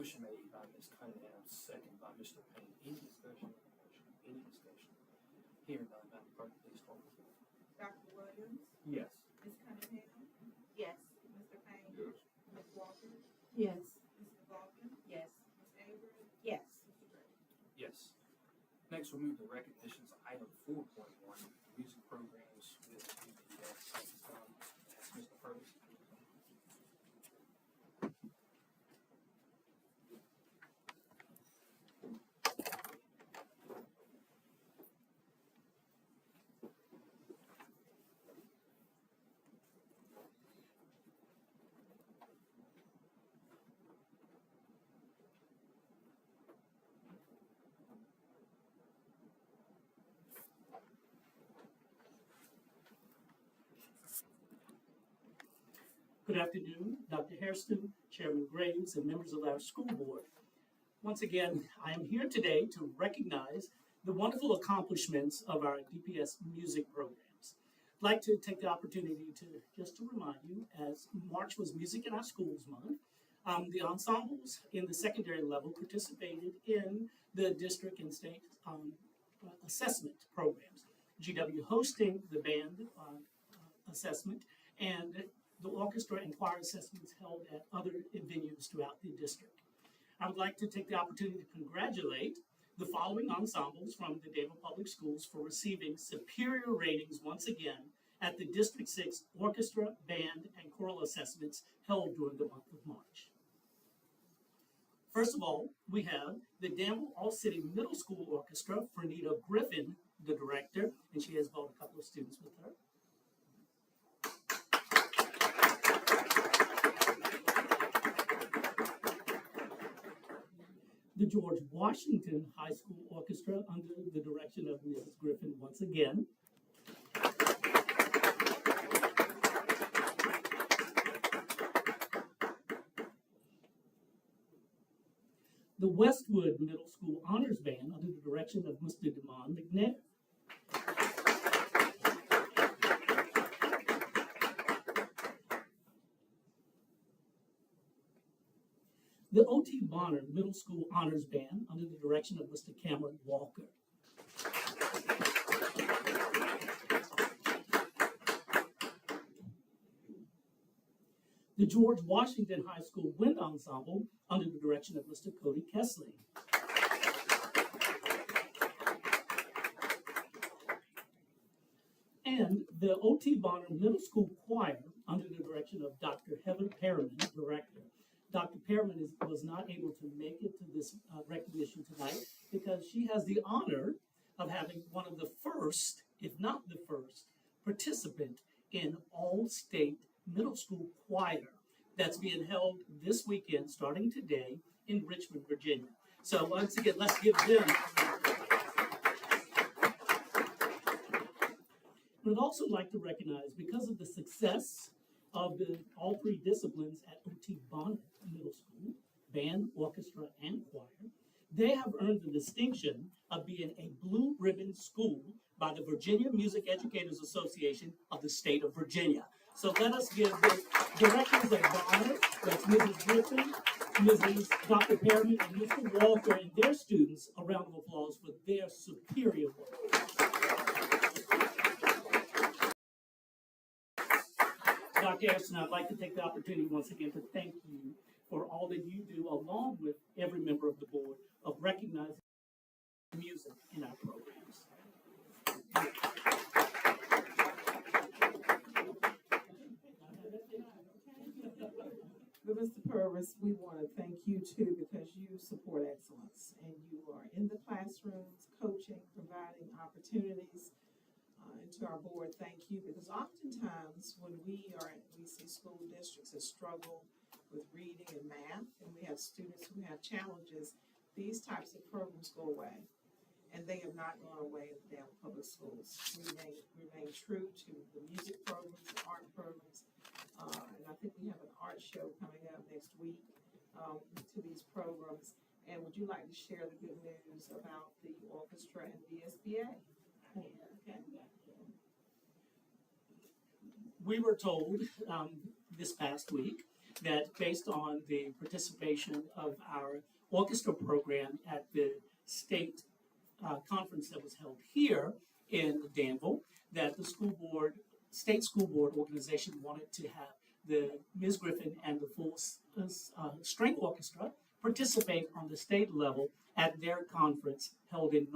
Motion made by Ms. Cunningham, second by Mr. Payne. Any discussion? Any discussion? Hearing none, Madam Clerk, please call the roll. Dr. Williams, Yes. Ms. Cunningham, Yes. Mr. Payne, Yes. Ms. Walker, Yes. Ms. McLaughlin, Yes. Ms. Avery, Yes. Mr. Gray. Yes. Next, we'll move to recognitions, item 4.1, music programs with the ask Mr. Purvis. Good afternoon, Dr. Hairston, Chairman Graves, and members of our school board. Once again, I am here today to recognize the wonderful accomplishments of our DPS music programs. I'd like to take the opportunity to remind you, as March was Music in Our Schools Month, the ensembles in the secondary level participated in the district and state assessment programs. GW hosting the band assessment, and the orchestra and choir assessments held at other venues throughout the district. I would like to take the opportunity to congratulate the following ensembles from the Danville Public Schools for receiving superior ratings once again at the District 6 orchestra, band, and choral assessments held during the month of March. First of all, we have the Danville All-City Middle School Orchestra, Fernita Griffin, the director, and she has brought a couple of students with her. The George Washington High School Orchestra under the direction of Mrs. Griffin once again. The Westwood Middle School Honors Band under the direction of Mr. Damon McNair. The O.T. Bonner Middle School Honors Band under the direction of Mr. Cameron Walker. The George Washington High School Wind Ensemble under the direction of Mr. Cody Kessling. And the O.T. Bonner Middle School Choir under the direction of Dr. Heather Perriman, director. Dr. Perriman was not able to make it to this recognition tonight because she has the honor of having one of the first, if not the first, participant in all-state middle school choir that's being held this weekend, starting today, in Richmond, Virginia. So once again, let's give them. I'd also like to recognize, because of the success of all three disciplines at O.T. Bonner Middle School, band, orchestra, and choir, they have earned the distinction of being a blue ribbon school by the Virginia Music Educators Association of the state of Virginia. So let us give the directors of Bonner, that's Mrs. Griffin, Dr. Perriman, and Mr. Walker, and their students a round of applause for their superior work. Dr. Hairston, I'd like to take the opportunity once again to thank you for all that you do, along with every member of the board, of recognizing music in our programs. But Mr. Purvis, we want to thank you too, because you support excellence and you are in the classrooms, coaching, providing opportunities. And to our board, thank you, because oftentimes when we see school districts that struggle with reading and math, and we have students who have challenges, these types of programs go away. And they have not gone away in the Danville Public Schools. We remain true to the music programs, the art programs, and I think we have an art show coming up next week to these programs. And would you like to share the good news about the orchestra and VSBA? Okay. We were told this past week that based on the participation of our orchestra program at the state conference that was held here in Danville, that the state school board organization wanted to have the Ms. Griffin and the full string orchestra participate on the state level at their conference held in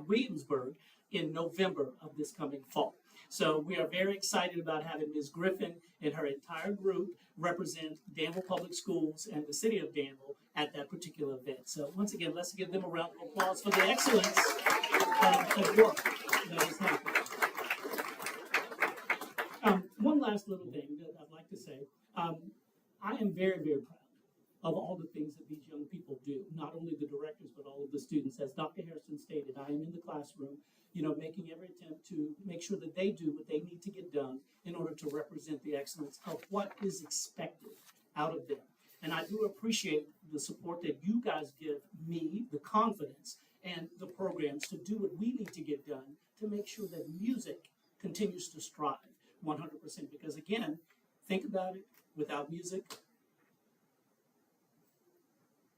Williamsburg in November of this coming fall. So we are very excited about having Ms. Griffin and her entire group represent Danville Public Schools and the city of Danville at that particular event. So once again, let's give them a round of applause for the excellence of work that is happening. One last little thing that I'd like to say. I am very, very proud of all the things that these young people do, not only the directors, but all of the students. As Dr. Harrison stated, I am in the classroom, making every attempt to make sure that they do what they need to get done in order to represent the excellence of what is expected out of them. And I do appreciate the support that you guys give me, the confidence, and the programs to do what we need to get done to make sure that music continues to strive 100%. Because again, think about it, without music,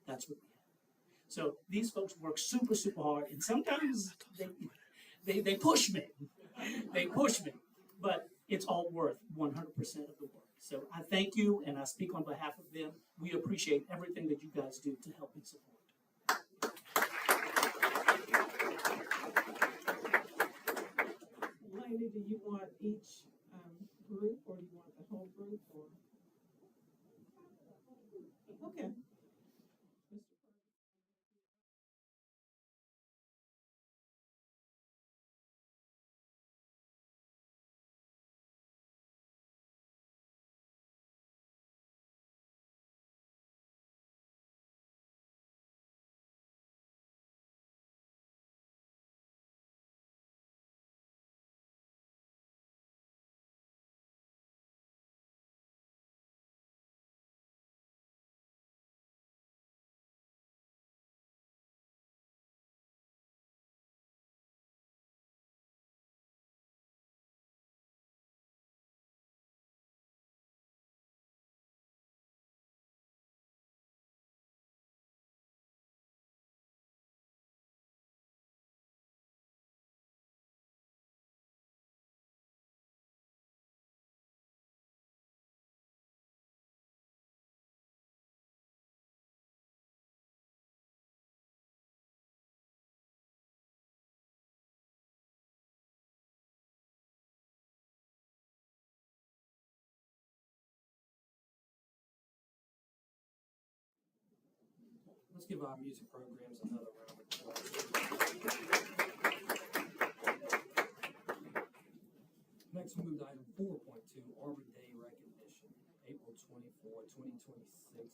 that's what we have. So these folks work super, super hard, and sometimes they push me. They push me, but it's all worth 100% of the work. So I thank you, and I speak on behalf of them. We appreciate everything that you guys do to help and support. Lainey, do you want each group, or do you want the whole group, or? Okay. Let's give our music programs another round of applause. Next, we move to item 4.2, Arbor Day recognition, April 24, 2026.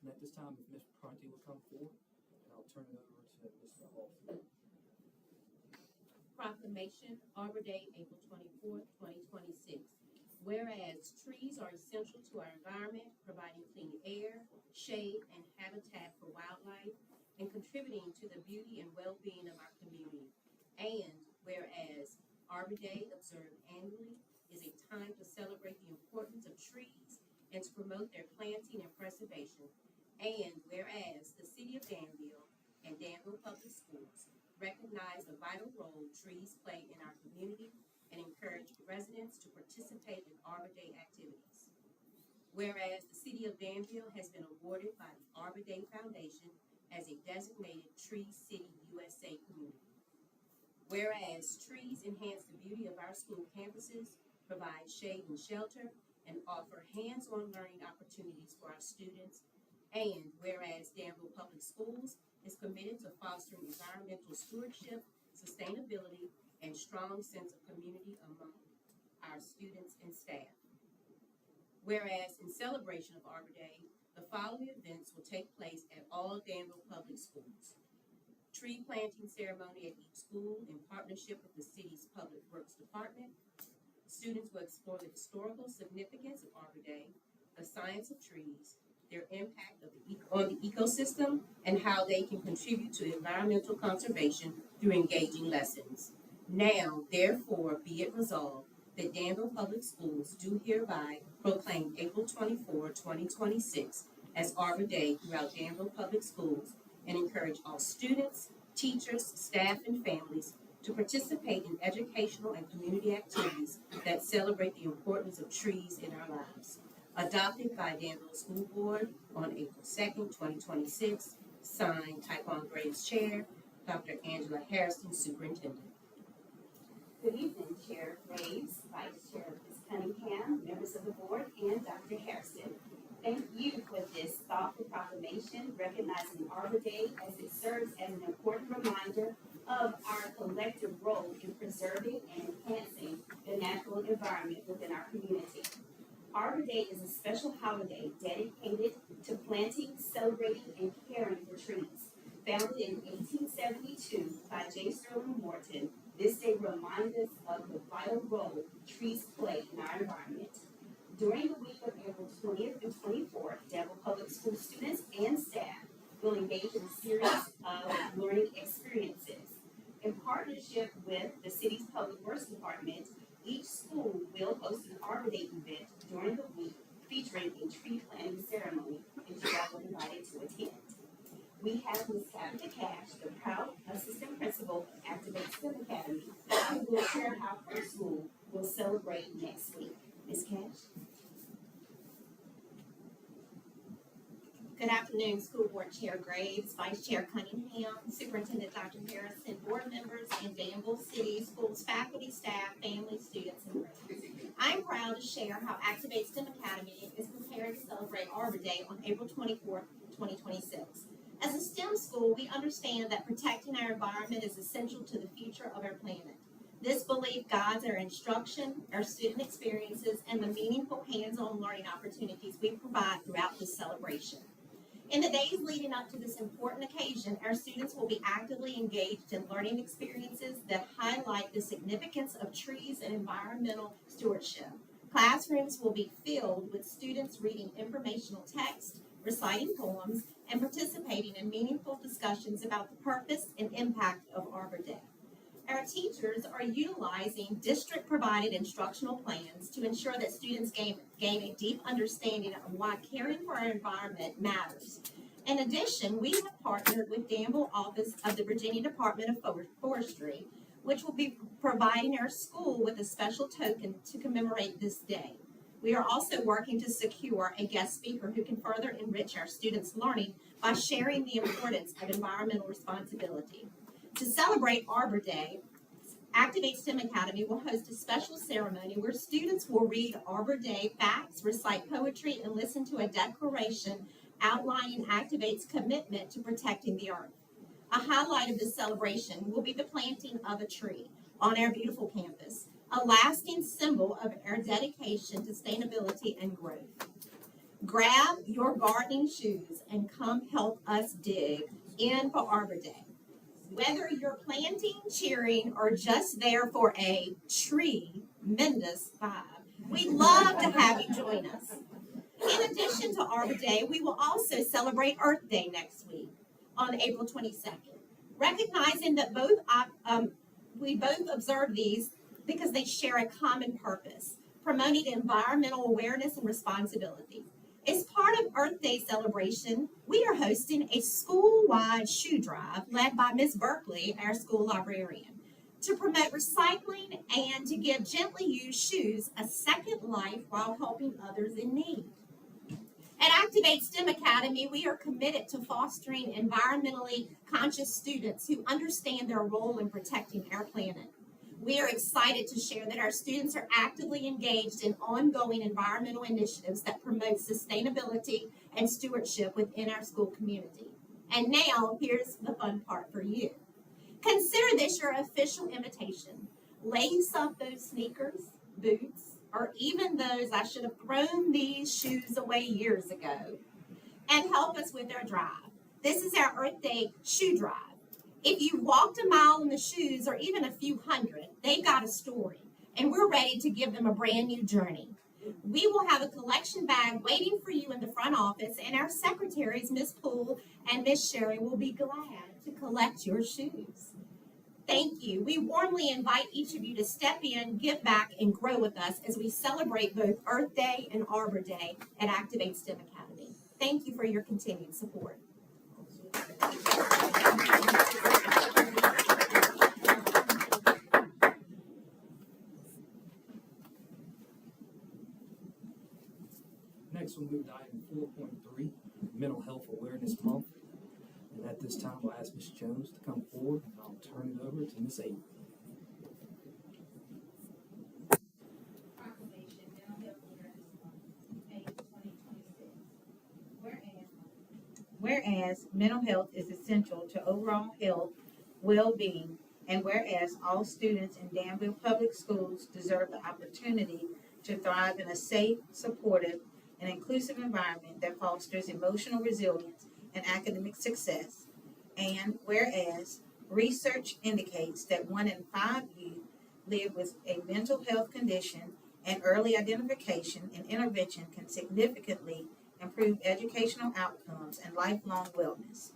And at this time, if Ms. Prunty will come forward, and I'll turn it over to Mr. Hall. Proclamation, Arbor Day, April 24th, 2026. Whereas trees are essential to our environment, providing clean air, shade, and habitat for wildlife, and contributing to the beauty and well-being of our community. And whereas Arbor Day, observed annually, is a time to celebrate the importance of trees and to promote their planting and preservation. And whereas the City of Danville and Danville Public Schools recognize the vital role trees play in our community and encourage residents to participate in Arbor Day activities. Whereas the City of Danville has been awarded by the Arbor Day Foundation as a designated Tree City USA community. Whereas trees enhance the beauty of our school campuses, provide shade and shelter, and offer hands-on learning opportunities for our students. And whereas Danville Public Schools is committed to fostering environmental stewardship, sustainability, and strong sense of community among our students and staff. Whereas in celebration of Arbor Day, the following events will take place at all Danville Public Schools. Tree planting ceremony at each school in partnership with the city's Public Works Department. Students will explore the historical significance of Arbor Day, the science of trees, their impact on the ecosystem, and how they can contribute to environmental conservation through engaging lessons. Now, therefore, be it resolved that Danville Public Schools do hereby proclaim April 24, 2026 as Arbor Day throughout Danville Public Schools and encourage all students, teachers, staff, and families to participate in educational and community activities that celebrate the importance of trees in our lives. Adopted by Danville School Board on April 2nd, 2026, signed Tyquan Graves Chair, Dr. Angela Harrison, Superintendent. Good evening, Chair Graves, Vice Chair Ms. Cunningham, members of the board, and Dr. Harrison. Thank you for this thoughtful proclamation recognizing Arbor Day as it serves as an important reminder of our collective role in preserving and enhancing the natural environment within our community. Arbor Day is a special holiday dedicated to planting, celebrating, and caring for trees. Founded in 1872 by J. Sterling Morton, this day reminds us of the vital role trees play in our environment. During the week of April 20th and 24th, Danville Public School students and staff will engage in a series of learning experiences. In partnership with the city's Public Works Department, each school will host an Arbor Day event during the week featuring a tree planting ceremony, and you are invited to attend. We have Ms. Tabitha Cash, the proud assistant principal of Activate STEM Academy, who will share how her school will celebrate next week. Ms. Cash? Good afternoon, School Board Chair Graves, Vice Chair Cunningham, Superintendent Dr. Harrison, board members, and Danville City Schools faculty, staff, family, students, and friends. I'm proud to share how Activate STEM Academy is preparing to celebrate Arbor Day on April 24th, 2026. As a STEM school, we understand that protecting our environment is essential to the future of our planet. This belief guides our instruction, our student experiences, and the meaningful hands-on learning opportunities we provide throughout this celebration. In the days leading up to this important occasion, our students will be actively engaged in learning experiences that highlight the significance of trees and environmental stewardship. Classrooms will be filled with students reading informational text, reciting poems, and participating in meaningful discussions about the purpose and impact of Arbor Day. Our teachers are utilizing district-provided instructional plans to ensure that students gain a deep understanding of why caring for our environment matters. In addition, we have partnered with Danville Office of the Virginia Department of Forestry, which will be providing our school with a special token to commemorate this day. We are also working to secure a guest speaker who can further enrich our students' learning by sharing the importance of environmental responsibility. To celebrate Arbor Day, Activate STEM Academy will host a special ceremony where students will read Arbor Day facts, recite poetry, and listen to a declaration outlining Activate's commitment to protecting the earth. A highlight of this celebration will be the planting of a tree on our beautiful campus, a lasting symbol of our dedication to sustainability and growth. Grab your gardening shoes and come help us dig in for Arbor Day. Whether you're planting, cheering, or just there for a tremendous vibe, we'd love to have you join us. In addition to Arbor Day, we will also celebrate Earth Day next week on April 22nd, recognizing that we both observe these because they share a common purpose, promoting environmental awareness and responsibility. As part of Earth Day celebration, we are hosting a school-wide shoe drive led by Ms. Berkeley, our school librarian, to promote recycling and to give gently used shoes a second life while helping others in need. At Activate STEM Academy, we are committed to fostering environmentally conscious students who understand their role in protecting our planet. We are excited to share that our students are actively engaged in ongoing environmental initiatives that promote sustainability and stewardship within our school community. And now, here's the fun part for you. Consider this your official invitation. Lace up those sneakers, boots, or even those I should have thrown these shoes away years ago, and help us with our drive. This is our Earth Day shoe drive. If you've walked a mile in the shoes, or even a few hundred, they've got a story, and we're ready to give them a brand new journey. We will have a collection bag waiting for you in the front office, and our secretaries, Ms. Poole and Ms. Sherry, will be glad to collect your shoes. Thank you. We warmly invite each of you to step in, give back, and grow with us as we celebrate both Earth Day and Arbor Day at Activate STEM Academy. Thank you for your continued support. Next, we'll move to item 4.3, Mental Health Awareness Month. And at this time, I'll ask Ms. Jones to come forward, and I'll turn it over to Ms. Avery. Proclamation, Mental Health Awareness Month, May 2026. Whereas mental health is essential to overall health, well-being, and whereas all students in Danville Public Schools deserve the opportunity to thrive in a safe, supportive, and inclusive environment that fosters emotional resilience and academic success. And whereas research indicates that 1 in 5 youth live with a mental health condition, and early identification and intervention can significantly improve educational outcomes and lifelong wellness.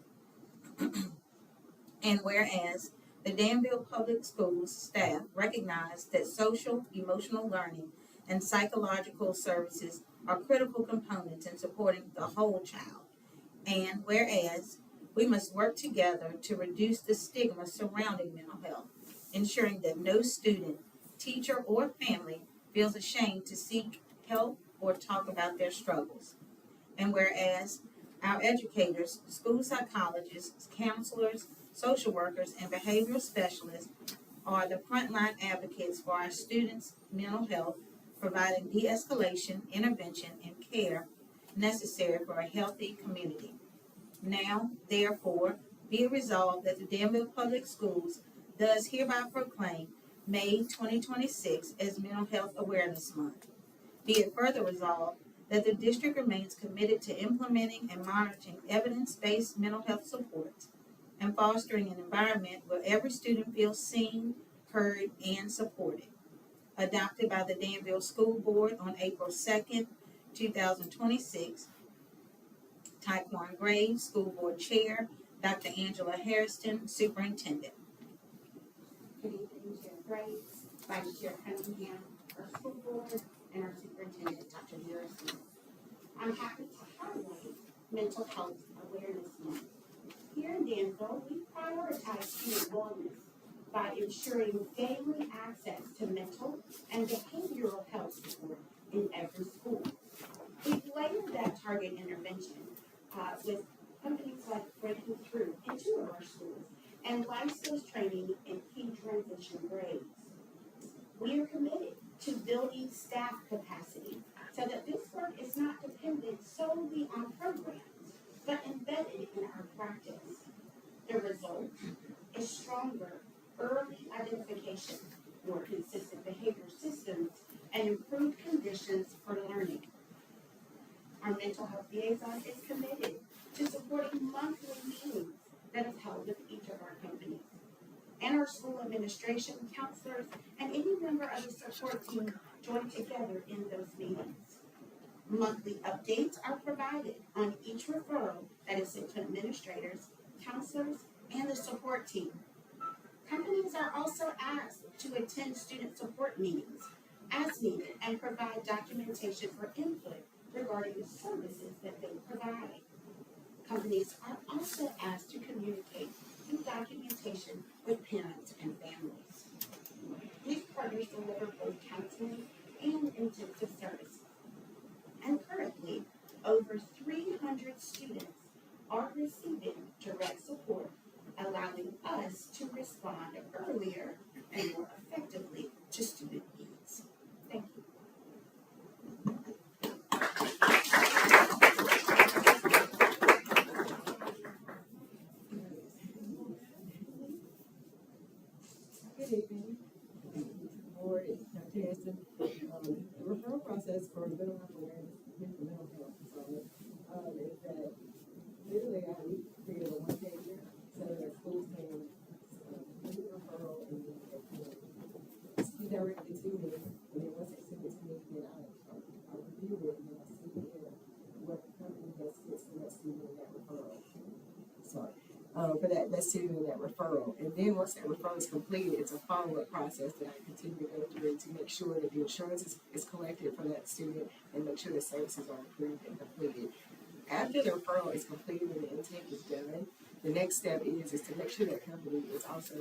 And whereas the Danville Public Schools staff recognize that social, emotional learning and psychological services are critical components in supporting the whole child. And whereas we must work together to reduce the stigma surrounding mental health, ensuring that no student, teacher, or family feels ashamed to seek help or talk about their struggles. And whereas our educators, school psychologists, counselors, social workers, and behavioral specialists are the frontline advocates for our students' mental health, providing de-escalation, intervention, and care necessary for a healthy community. Now, therefore, be it resolved that the Danville Public Schools does hereby proclaim May 2026 as Mental Health Awareness Month. Be it further resolved that the district remains committed to implementing and monitoring evidence-based mental health supports and fostering an environment where every student feels seen, heard, and supported. Adopted by the Danville School Board on April 2nd, 2026. Taekwon Graves, School Board Chair, Dr. Angela Hairston, Superintendent. Good evening, Chair Graves, Vice Chair Cunningham, our school board, and our superintendent, Dr. Harrison. I'm happy to highlight Mental Health Awareness Month. Here in Danville, we prioritize student wellness by ensuring daily access to mental and behavioral health support in every school. We've layered that target intervention with companies like Breaking Through in 2 of our schools and life skills training in key transition grades. We are committed to building staff capacity so that this work is not dependent solely on programs, but embedded in our practice. The result is stronger early identification, more consistent behavior systems, and improved conditions for learning. Our mental health liaison is committed to supporting monthly meetings that is held with each of our companies. And our school administration, counselors, and any member of the support team join together in those meetings. Monthly updates are provided on each referral that is sent to administrators, counselors, and the support team. Companies are also asked to attend student support meetings as needed and provide documentation for input regarding the services that they provide. Companies are also asked to communicate through documentation with parents and families. These partners deliver both counseling and intensive services. And currently, over 300 students are receiving direct support, allowing us to respond earlier and more effectively to student needs. Thank you. Good evening, board, Dr. Harrison. The referral process for mental health awareness, mental health, is that literally we created a one-pager so that schools can do the referral and then speak directly to me, and then once they send it to me, then I review it and I see what company best fits for that student in that referral. Sorry. For that that student in that referral. And then once that referral is completed, it's a follow-up process that I continue to go through to make sure that the insurance is collected for that student and make sure the services are approved and completed. After the referral is completed and the intake is done, the next step is to make sure that company is also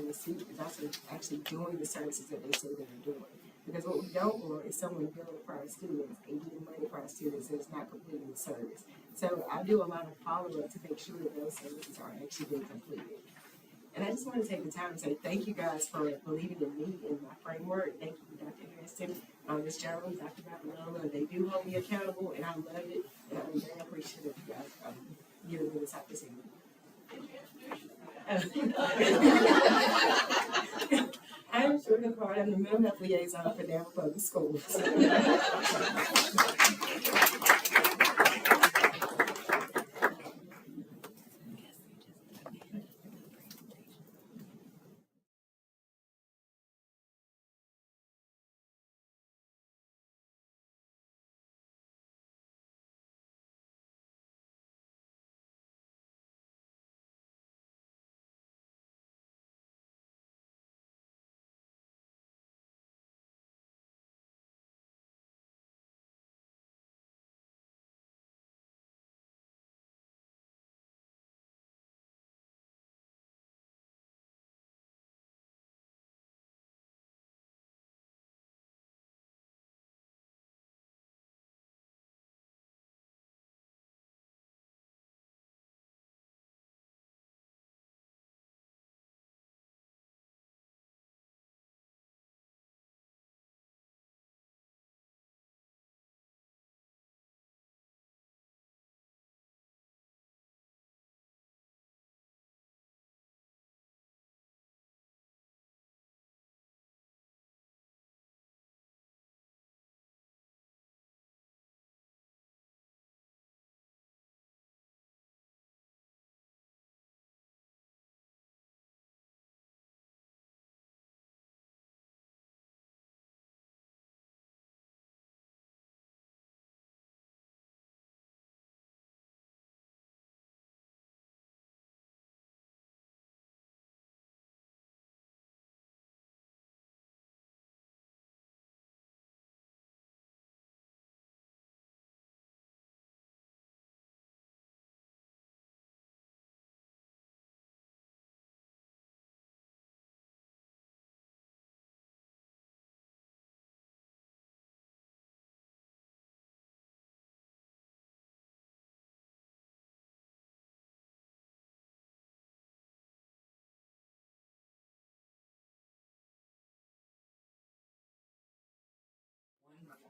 actually doing the services that they say that they're doing. Because what we don't want is someone billing for our students and getting money for our students that is not completing the service. So I do a lot of follow-up to make sure that those services are actually being completed. And I just want to take the time to say thank you guys for believing in me and my framework. Thank you, Dr. Harrison, Ms. Jones, Dr. Babalola. They do hold me accountable, and I love it. And I'm very appreciative of you guys giving me this opportunity. I'm Sugar Card. I'm the mental health liaison for Danville Public Schools.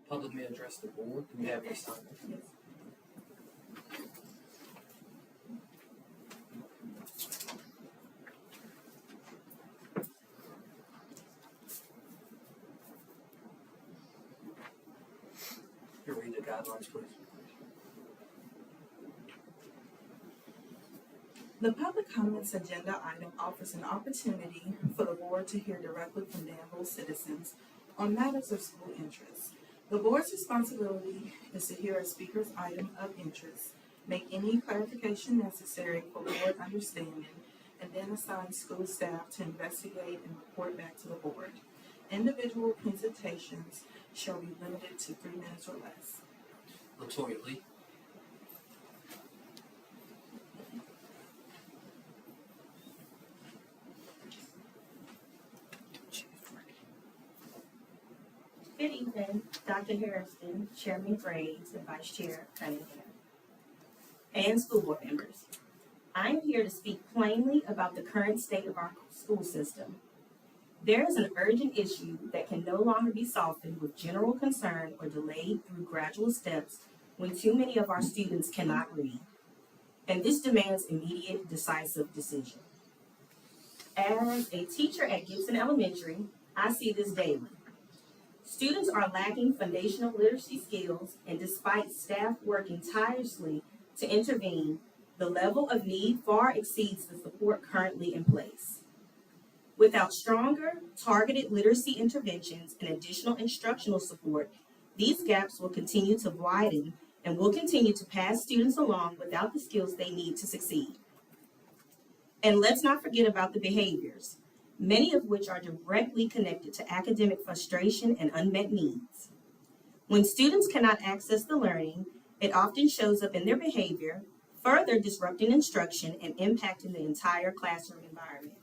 Public may address the board. Do we have any assignment? Here, read the guidelines, please. The public comments agenda item offers an opportunity for the board to hear directly from Danville citizens on matters of school interest. The board's responsibility is to hear a speaker's item of interest, make any clarification necessary for board understanding, and then assign school staff to investigate and report back to the board. Individual presentations shall be limited to 3 minutes or less. Latoya Lee. Good evening, Dr. Harrison, Chairman Graves, and Vice Chair Cunningham, and school board members. I'm here to speak plainly about the current state of our school system. There is an urgent issue that can no longer be softened with general concern or delayed through gradual steps when too many of our students cannot read. And this demands immediate, decisive decision. As a teacher at Gibson Elementary, I see this daily. Students are lacking foundational literacy skills, and despite staff working tirelessly to intervene, the level of need far exceeds the support currently in place. Without stronger, targeted literacy interventions and additional instructional support, these gaps will continue to widen and will continue to pass students along without the skills they need to succeed. And let's not forget about the behaviors, many of which are directly connected to academic frustration and unmet needs. When students cannot access the learning, it often shows up in their behavior, further disrupting instruction and impacting the entire classroom environment.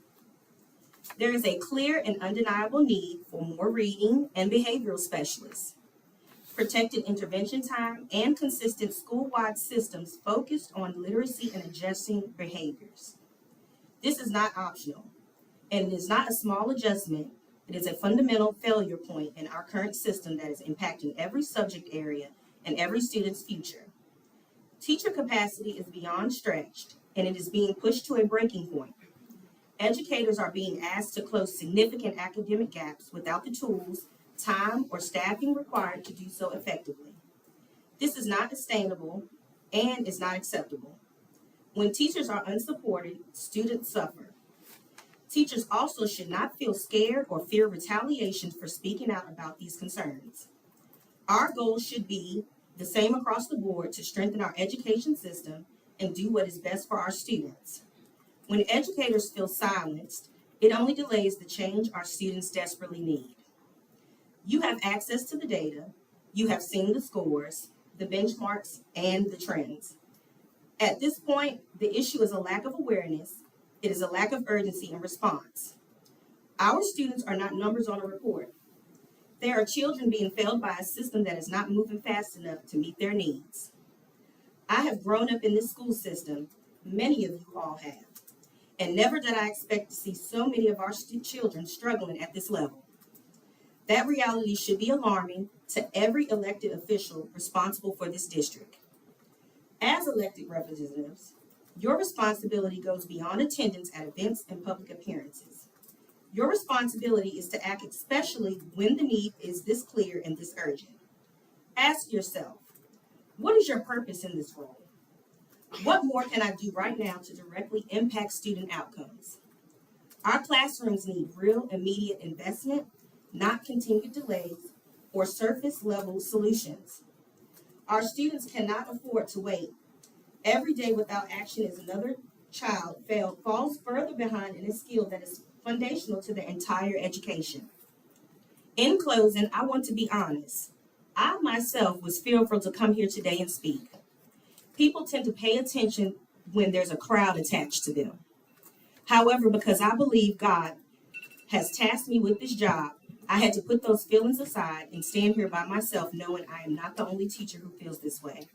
There is a clear and undeniable need for more reading and behavioral specialists, protected intervention time, and consistent school-wide systems focused on literacy and adjusting behaviors. This is not optional, and it is not a small adjustment. It is a fundamental failure point in our current system that is impacting every subject area and every student's future. Teacher capacity is beyond stretched, and it is being pushed to a breaking point. Educators are being asked to close significant academic gaps without the tools, time, or staffing required to do so effectively. This is not sustainable and is not acceptable. When teachers are unsupported, students suffer. Teachers also should not feel scared or fear retaliation for speaking out about these concerns. Our goal should be the same across the board to strengthen our education system and do what is best for our students. When educators feel silenced, it only delays the change our students desperately need. You have access to the data, you have seen the scores, the benchmarks, and the trends. At this point, the issue is a lack of awareness. It is a lack of urgency and response. Our students are not numbers on a report. They are children being failed by a system that is not moving fast enough to meet their needs. I have grown up in this school system, many of you all have, and never did I expect to see so many of our children struggling at this level. That reality should be alarming to every elected official responsible for this district. As elected representatives, your responsibility goes beyond attendance at events and public appearances. Your responsibility is to act especially when the need is this clear and this urgent. Ask yourself, what is your purpose in this role? What more can I do right now to directly impact student outcomes? Our classrooms need real immediate investment, not continued delays or surface level solutions. Our students cannot afford to wait. Every day without action is another child falls further behind in a skill that is foundational to their entire education. In closing, I want to be honest. I myself was fearful to come here today and speak. People tend to pay attention when there's a crowd attached to them. However, because I believe God has tasked me with this job, I had to put those feelings aside and stand here by myself knowing I am not the only teacher who feels this way.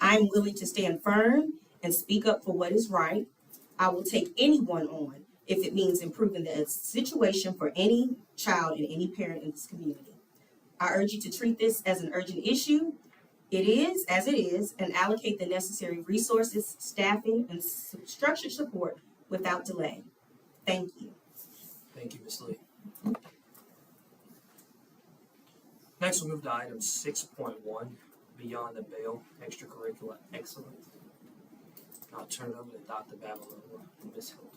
I am willing to stand firm and speak up for what is right. I will take anyone on if it means improving the situation for any child and any parent in this community. I urge you to treat this as an urgent issue. It is as it is, and allocate the necessary resources, staffing, and structured support without delay. Thank you. Thank you, Ms. Lee. Next, we'll move to item 6.1, Beyond the Veil, Extracurricular Excellence. I'll turn it over to Dr. Babalola and Ms. Hilton.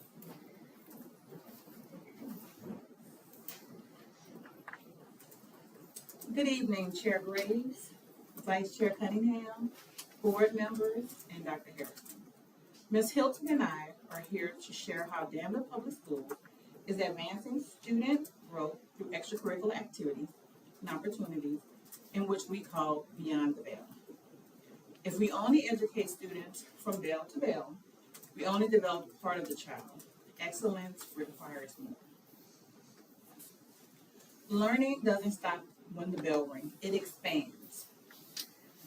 Good evening, Chair Graves, Vice Chair Cunningham, board members, and Dr. Harrison. Ms. Hilton and I are here to share how Danville Public Schools is advancing student growth through extracurricular activities and opportunities in which we call Beyond the Veil. If we only educate students from veil to veil, we only develop part of the child. Excellence requires more. Learning doesn't stop when the bell rings, it expands.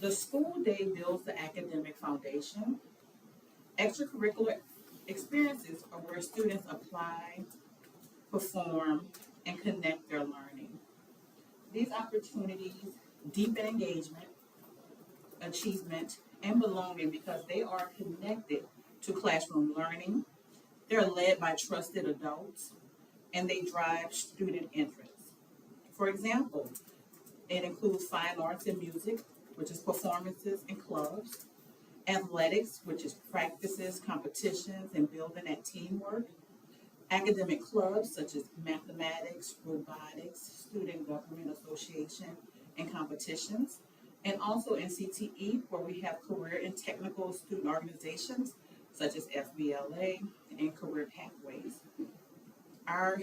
The school day builds the academic foundation. Extracurricular experiences are where students apply, perform, and connect their learning. These opportunities deepen engagement, achievement, and belonging because they are connected to classroom learning, they're led by trusted adults, and they drive student interest. For example, it includes fine arts and music, which is performances and clubs, athletics, which is practices, competitions, and building that teamwork, academic clubs such as mathematics, robotics, student government association, and competitions, and also in CTE, where we have career and technical student organizations such as FBLA and career pathways. Our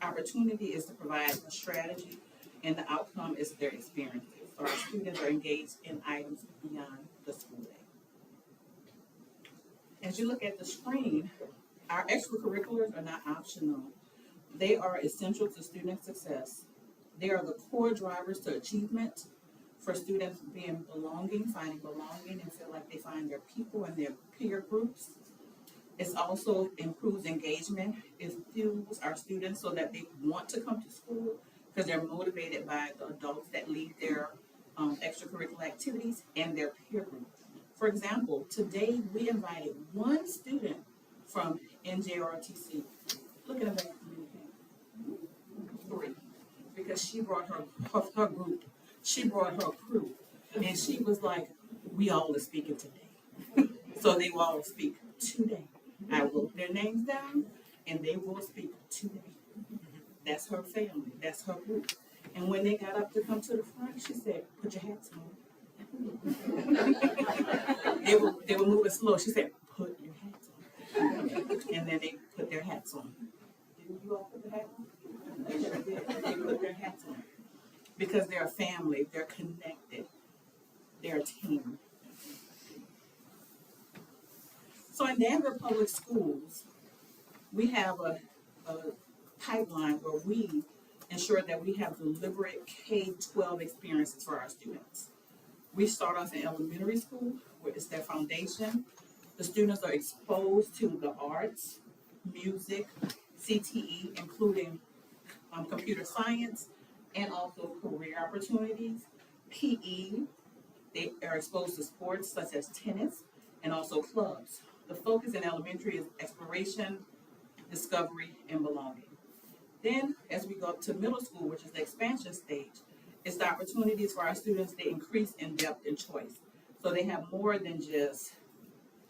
opportunity is to provide a strategy, and the outcome is their experiences. So our students are engaged in items beyond the school day. As you look at the screen, our extracurriculars are not optional. They are essential to student success. They are the core drivers to achievement for students finding belonging, and feel like they find their people and their peer groups. It also improves engagement. It fuels our students so that they want to come to school because they're motivated by the adults that lead their extracurricular activities and their peer group. For example, today we invited one student from NJROTC. Look at her back. 3. Because she brought her group. She brought her crew. And she was like, we all are speaking today. So they will all speak today. I wrote their names down and they will speak today. That's her family. That's her group. And when they got up to come to the front, she said, put your hats on. they were moving slow. She said, put your hats on. And then they put their hats on. Didn't you all put the hat on? They put their hats on. Because they're a family, they're connected, they're a team. So in Danville Public Schools, we have a pipeline where we ensure that we have deliberate K-12 experiences for our students. We start off in elementary school, where it's their foundation. The students are exposed to the arts, music, CTE, including computer science, and also career opportunities. PE, they are exposed to sports such as tennis and also clubs. The focus in elementary is exploration, discovery, and belonging. Then, as we go up to middle school, which is the expansion stage, it's the opportunities for our students. They increase in depth and choice. So they have more than just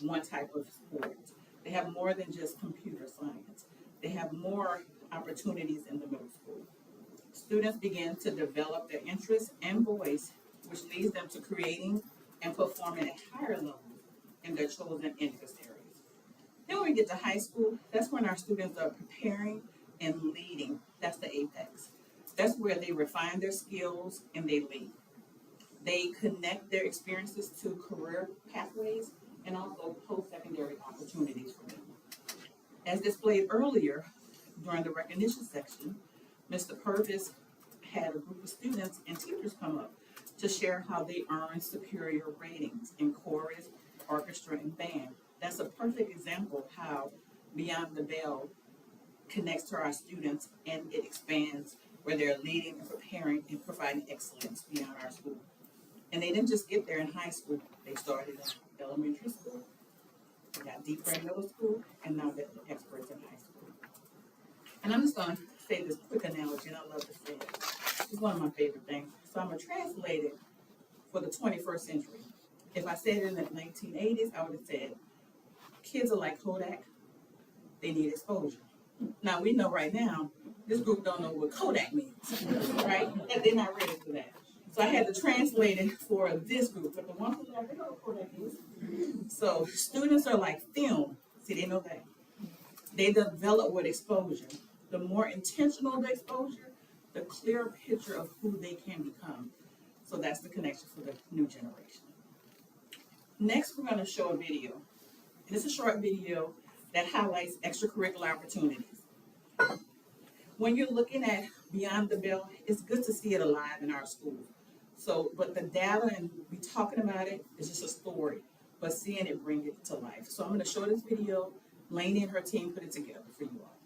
one type of sport. They have more than just computer science. They have more opportunities in the middle school. Students begin to develop their interests and voice, which leads them to creating and performing at higher levels in their chosen interest areas. Then when we get to high school, that's when our students are preparing and leading. That's the apex. That's where they refine their skills and they lead. They connect their experiences to career pathways and also post-secondary opportunities for them. As displayed earlier during the recognition section, Mr. Purvis had a group of students and teachers come up to share how they earn superior ratings in chorus, orchestra, and band. That's a perfect example of how Beyond the Bell connects to our students and it expands where they're leading and preparing and providing excellence beyond our school. And they didn't just get there in high school. They started in elementary school, they got deeper in middle school, and now they're experts in high school. And I'm just going to say this quick analogy, and I love to say it. It's one of my favorite things. So I'm going to translate it for the 21st century. If I said it in the 1980s, I would have said, kids are like Kodak, they need exposure. Now we know right now, this group don't know what Kodak means, right? And they're not ready for that. So I had to translate it for this group, but the ones who know, they know what Kodak is. So students are like film. See, they know that. They develop with exposure. The more intentional the exposure, the clearer picture of who they can become. So that's the connection for the new generation. Next, we're going to show a video. And it's a short video that highlights extracurricular opportunities. When you're looking at Beyond the Bell, it's good to see it alive in our schools. So, but the data and we talking about it is just a story, but seeing it bring it to life. So I'm going to show this video. Lainey and her team put it together for you all.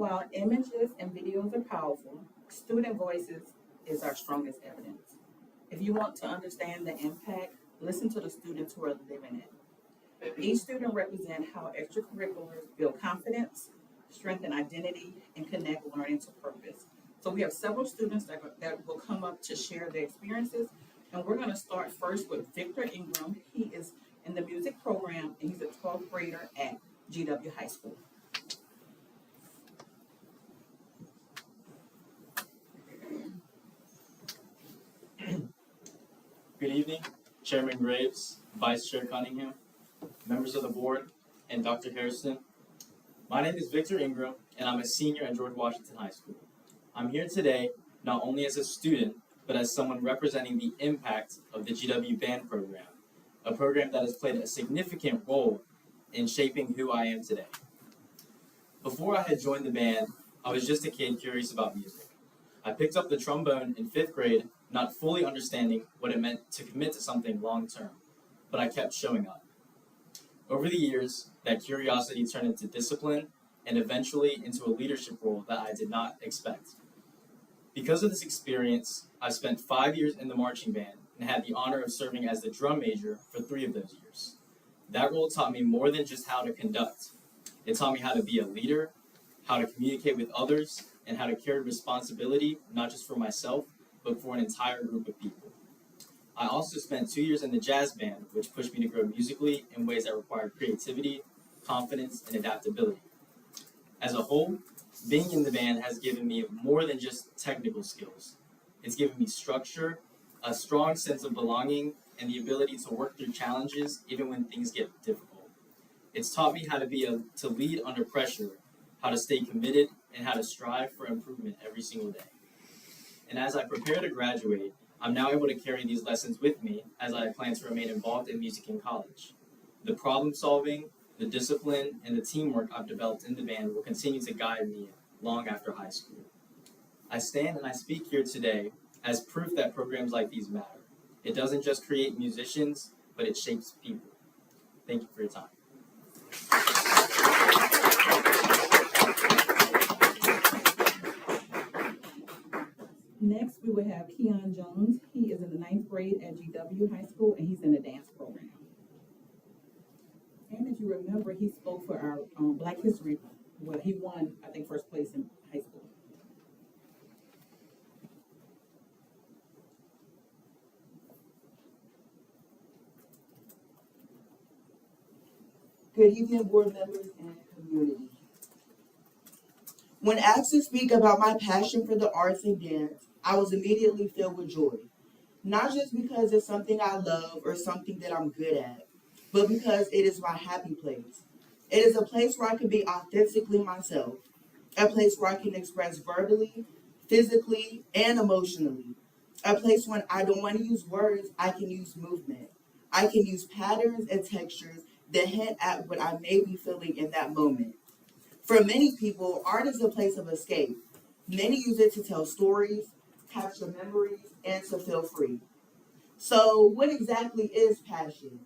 While images and videos are powerful, student voices is our strongest evidence. If you want to understand the impact, listen to the students who are living it. Each student represents how extracurriculars build confidence, strengthen identity, and connect learning to purpose. So we have several students that will come up to share their experiences, and we're going to start first with Victor Ingram. He is in the music program, and he's a 12th grader at GW High School. Good evening, Chairman Graves, Vice Chair Cunningham, members of the board, and Dr. Harrison. My name is Victor Ingram, and I'm a senior at George Washington High School. I'm here today not only as a student, but as someone representing the impact of the GW Band program, a program that has played a significant role in shaping who I am today. Before I had joined the band, I was just a kid curious about music. I picked up the trombone in 5th grade, not fully understanding what it meant to commit to something long term, but I kept showing up. Over the years, that curiosity turned into discipline and eventually into a leadership role that I did not expect. Because of this experience, I spent 5 years in the marching band and had the honor of serving as the drum major for 3 of those years. That role taught me more than just how to conduct. It taught me how to be a leader, how to communicate with others, and how to carry responsibility, not just for myself, but for an entire group of people. I also spent 2 years in the jazz band, which pushed me to grow musically in ways that required creativity, confidence, and adaptability. As a whole, being in the band has given me more than just technical skills. It's given me structure, a strong sense of belonging, and the ability to work through challenges even when things get difficult. It's taught me how to lead under pressure, how to stay committed, and how to strive for improvement every single day. And as I prepare to graduate, I'm now able to carry these lessons with me as I plan to remain involved in music in college. The problem solving, the discipline, and the teamwork I've developed in the band will continue to guide me long after high school. I stand and I speak here today as proof that programs like these matter. It doesn't just create musicians, but it shapes people. Thank you for your time. Next, we will have Keon Jones. He is in the 9th grade at GW High School, and he's in the dance program. And if you remember, he spoke for our Black History. Well, he won, I think, first place in high school. Good evening, board members and community. When asked to speak about my passion for the arts and dance, I was immediately filled with joy. Not just because it's something I love or something that I'm good at, but because it is my happy place. It is a place where I can be authentically myself, a place where I can express verbally, physically, and emotionally, a place when I don't want to use words, I can use movement. I can use patterns and textures that hint at what I may be feeling in that moment. For many people, art is a place of escape. Many use it to tell stories, capture memories, and to feel free. So, what exactly is passion?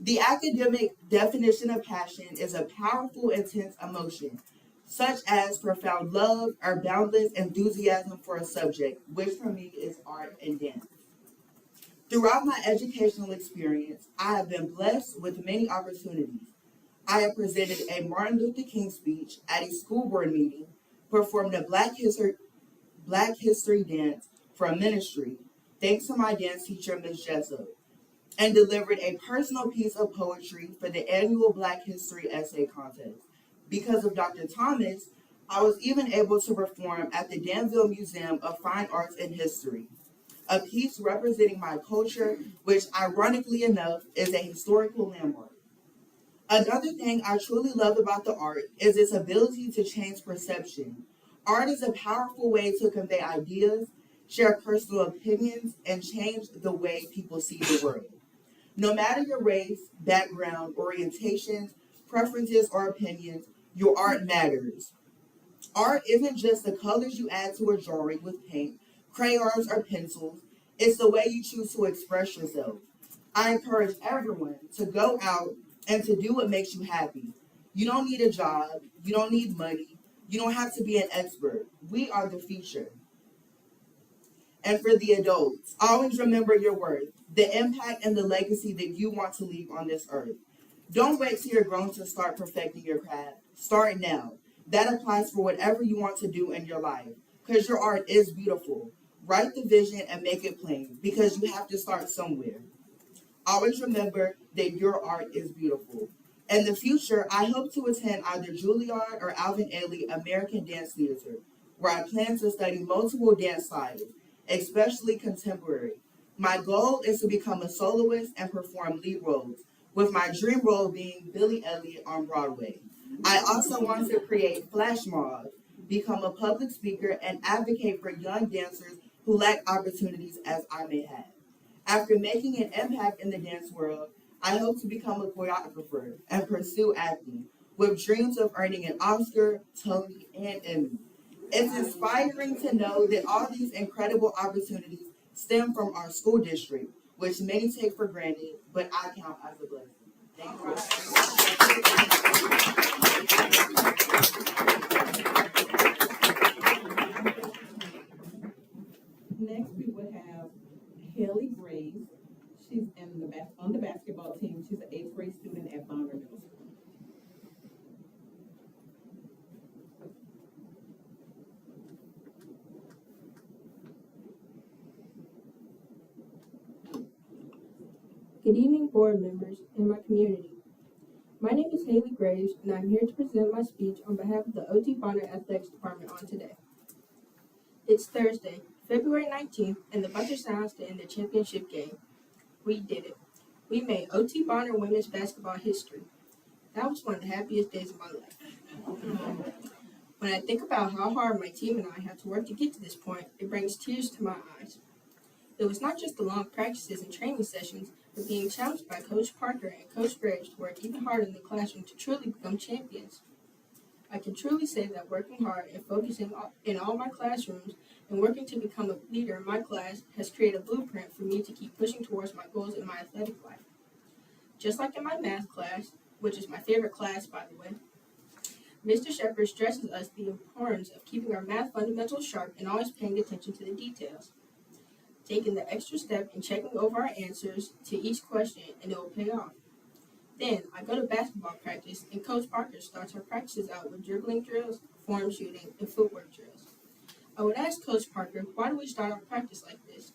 The academic definition of passion is a powerful, intense emotion, such as profound love or boundless enthusiasm for a subject, which for me is art and dance. Throughout my educational experience, I have been blessed with many opportunities. I have presented a Martin Luther King speech at a school board meeting, performed a Black History dance for a ministry, thanks to my dance teacher, Ms. Jessup, and delivered a personal piece of poetry for the annual Black History Essay Contest. Because of Dr. Thomas, I was even able to perform at the Danville Museum of Fine Arts and History, a piece representing my culture, which ironically enough is a historical landmark. Another thing I truly love about the art is its ability to change perception. Art is a powerful way to convey ideas, share personal opinions, and change the way people see the world. No matter your race, background, orientations, preferences, or opinions, your art matters. Art isn't just the colors you add to a drawing with paint, crayons, or pencils. It's the way you choose to express yourself. I encourage everyone to go out and to do what makes you happy. You don't need a job. You don't need money. You don't have to be an expert. We are the future. And for the adults, always remember your worth, the impact and the legacy that you want to leave on this earth. Don't wait till you're grown to start perfecting your craft. Start now. That applies for whatever you want to do in your life, because your art is beautiful. Write the vision and make it plain, because you have to start somewhere. Always remember that your art is beautiful. In the future, I hope to attend either Juilliard or Alvin Ailey American Dance Theater, where I plan to study multiple dance styles, especially contemporary. My goal is to become a soloist and perform lead roles, with my dream role being Billy Elliot on Broadway. I also want to create flash mobs, become a public speaker, and advocate for young dancers who lack opportunities as I may have. After making an impact in the dance world, I hope to become a choreographer and pursue acting, with dreams of earning an Oscar, Tony, and Emmy. It's inspiring to know that all these incredible opportunities stem from our school district, which many take for granted, but I count as a blessing. Thank you. Next, we would have Haley Graves. She's on the basketball team. She's an 8th grade student at Bonner Middle School. Good evening, board members and my community. My name is Haley Graves, and I'm here to present my speech on behalf of the O.T. Bonner Athletics Department on today. It's Thursday, February 19th, and the buzzer sounds to end the championship game. We did it. We made O.T. Bonner women's basketball history. That was one of the happiest days of my life. When I think about how hard my team and I had to work to get to this point, it brings tears to my eyes. It was not just the long practices and training sessions, but being challenged by Coach Parker and Coach Graves to work even harder in the classroom to truly become champions. I can truly say that working hard and focusing in all my classrooms and working to become a leader in my class has created a blueprint for me to keep pushing towards my goals in my athletic life. Just like in my math class, which is my favorite class, by the way, Mr. Shepard stresses us the importance of keeping our math fundamentals sharp and always paying attention to the details. Taking the extra step and checking over our answers to each question, and it will pay off. Then I go to basketball practice, and Coach Parker starts our practices out with dribbling drills, form shooting, and footwork drills. I would ask Coach Parker, why do we start our practice like this?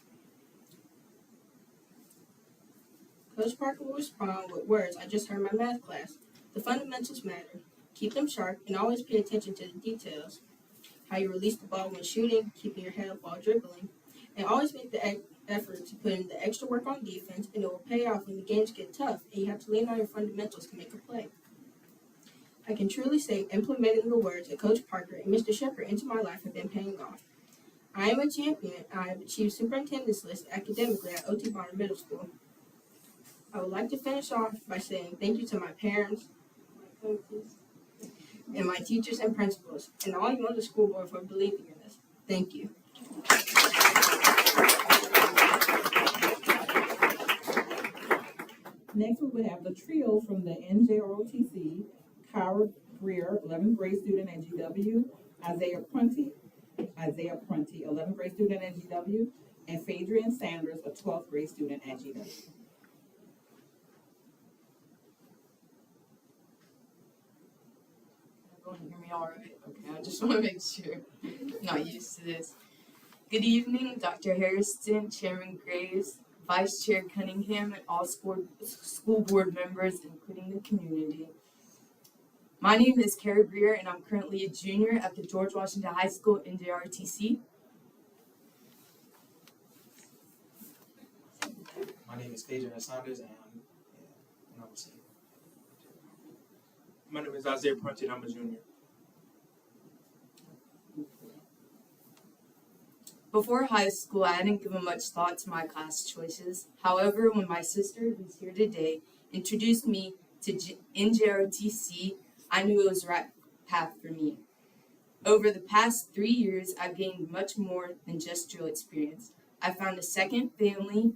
Coach Parker will respond with words I just heard in my math class. The fundamentals matter. Keep them sharp and always pay attention to the details. How you release the ball when shooting, keeping your head up while dribbling, and always make the effort to put in the extra work on defense, and it will pay off when the games get tough and you have to lean on your fundamentals to make a play. I can truly say implementing the words that Coach Parker and Mr. Shepard into my life have been paying off. I am a champion, and I have achieved superintendent's list academically at O.T. Bonner Middle School. I would like to finish off by saying thank you to my parents, my coaches, and my teachers and principals, and all you on the school board for believing in us. Thank you. Next, we would have the trio from the NJROTC, Kyra Greer, 11th grade student at GW, Isaiah Prunty, 11th grade student at GW, and Phaedrian Sanders, a 12th grade student at GW. Everyone hear me all right? Okay, I just want to make sure. I'm not used to this. Good evening, Dr. Harrison, Chairman Graves, Vice Chair Cunningham, and all school board members, including the community. My name is Kara Greer, and I'm currently a junior at the George Washington High School NJRTC. My name is Phaedrian Sanders, and I'm a senior. My name is Isaiah Prunty, and I'm a junior. Before high school, I hadn't given much thought to my class choices. However, when my sister, who's here today, introduced me to NJROTC, I knew it was the right path for me. Over the past 3 years, I've gained much more than just drill experience. I found a second family,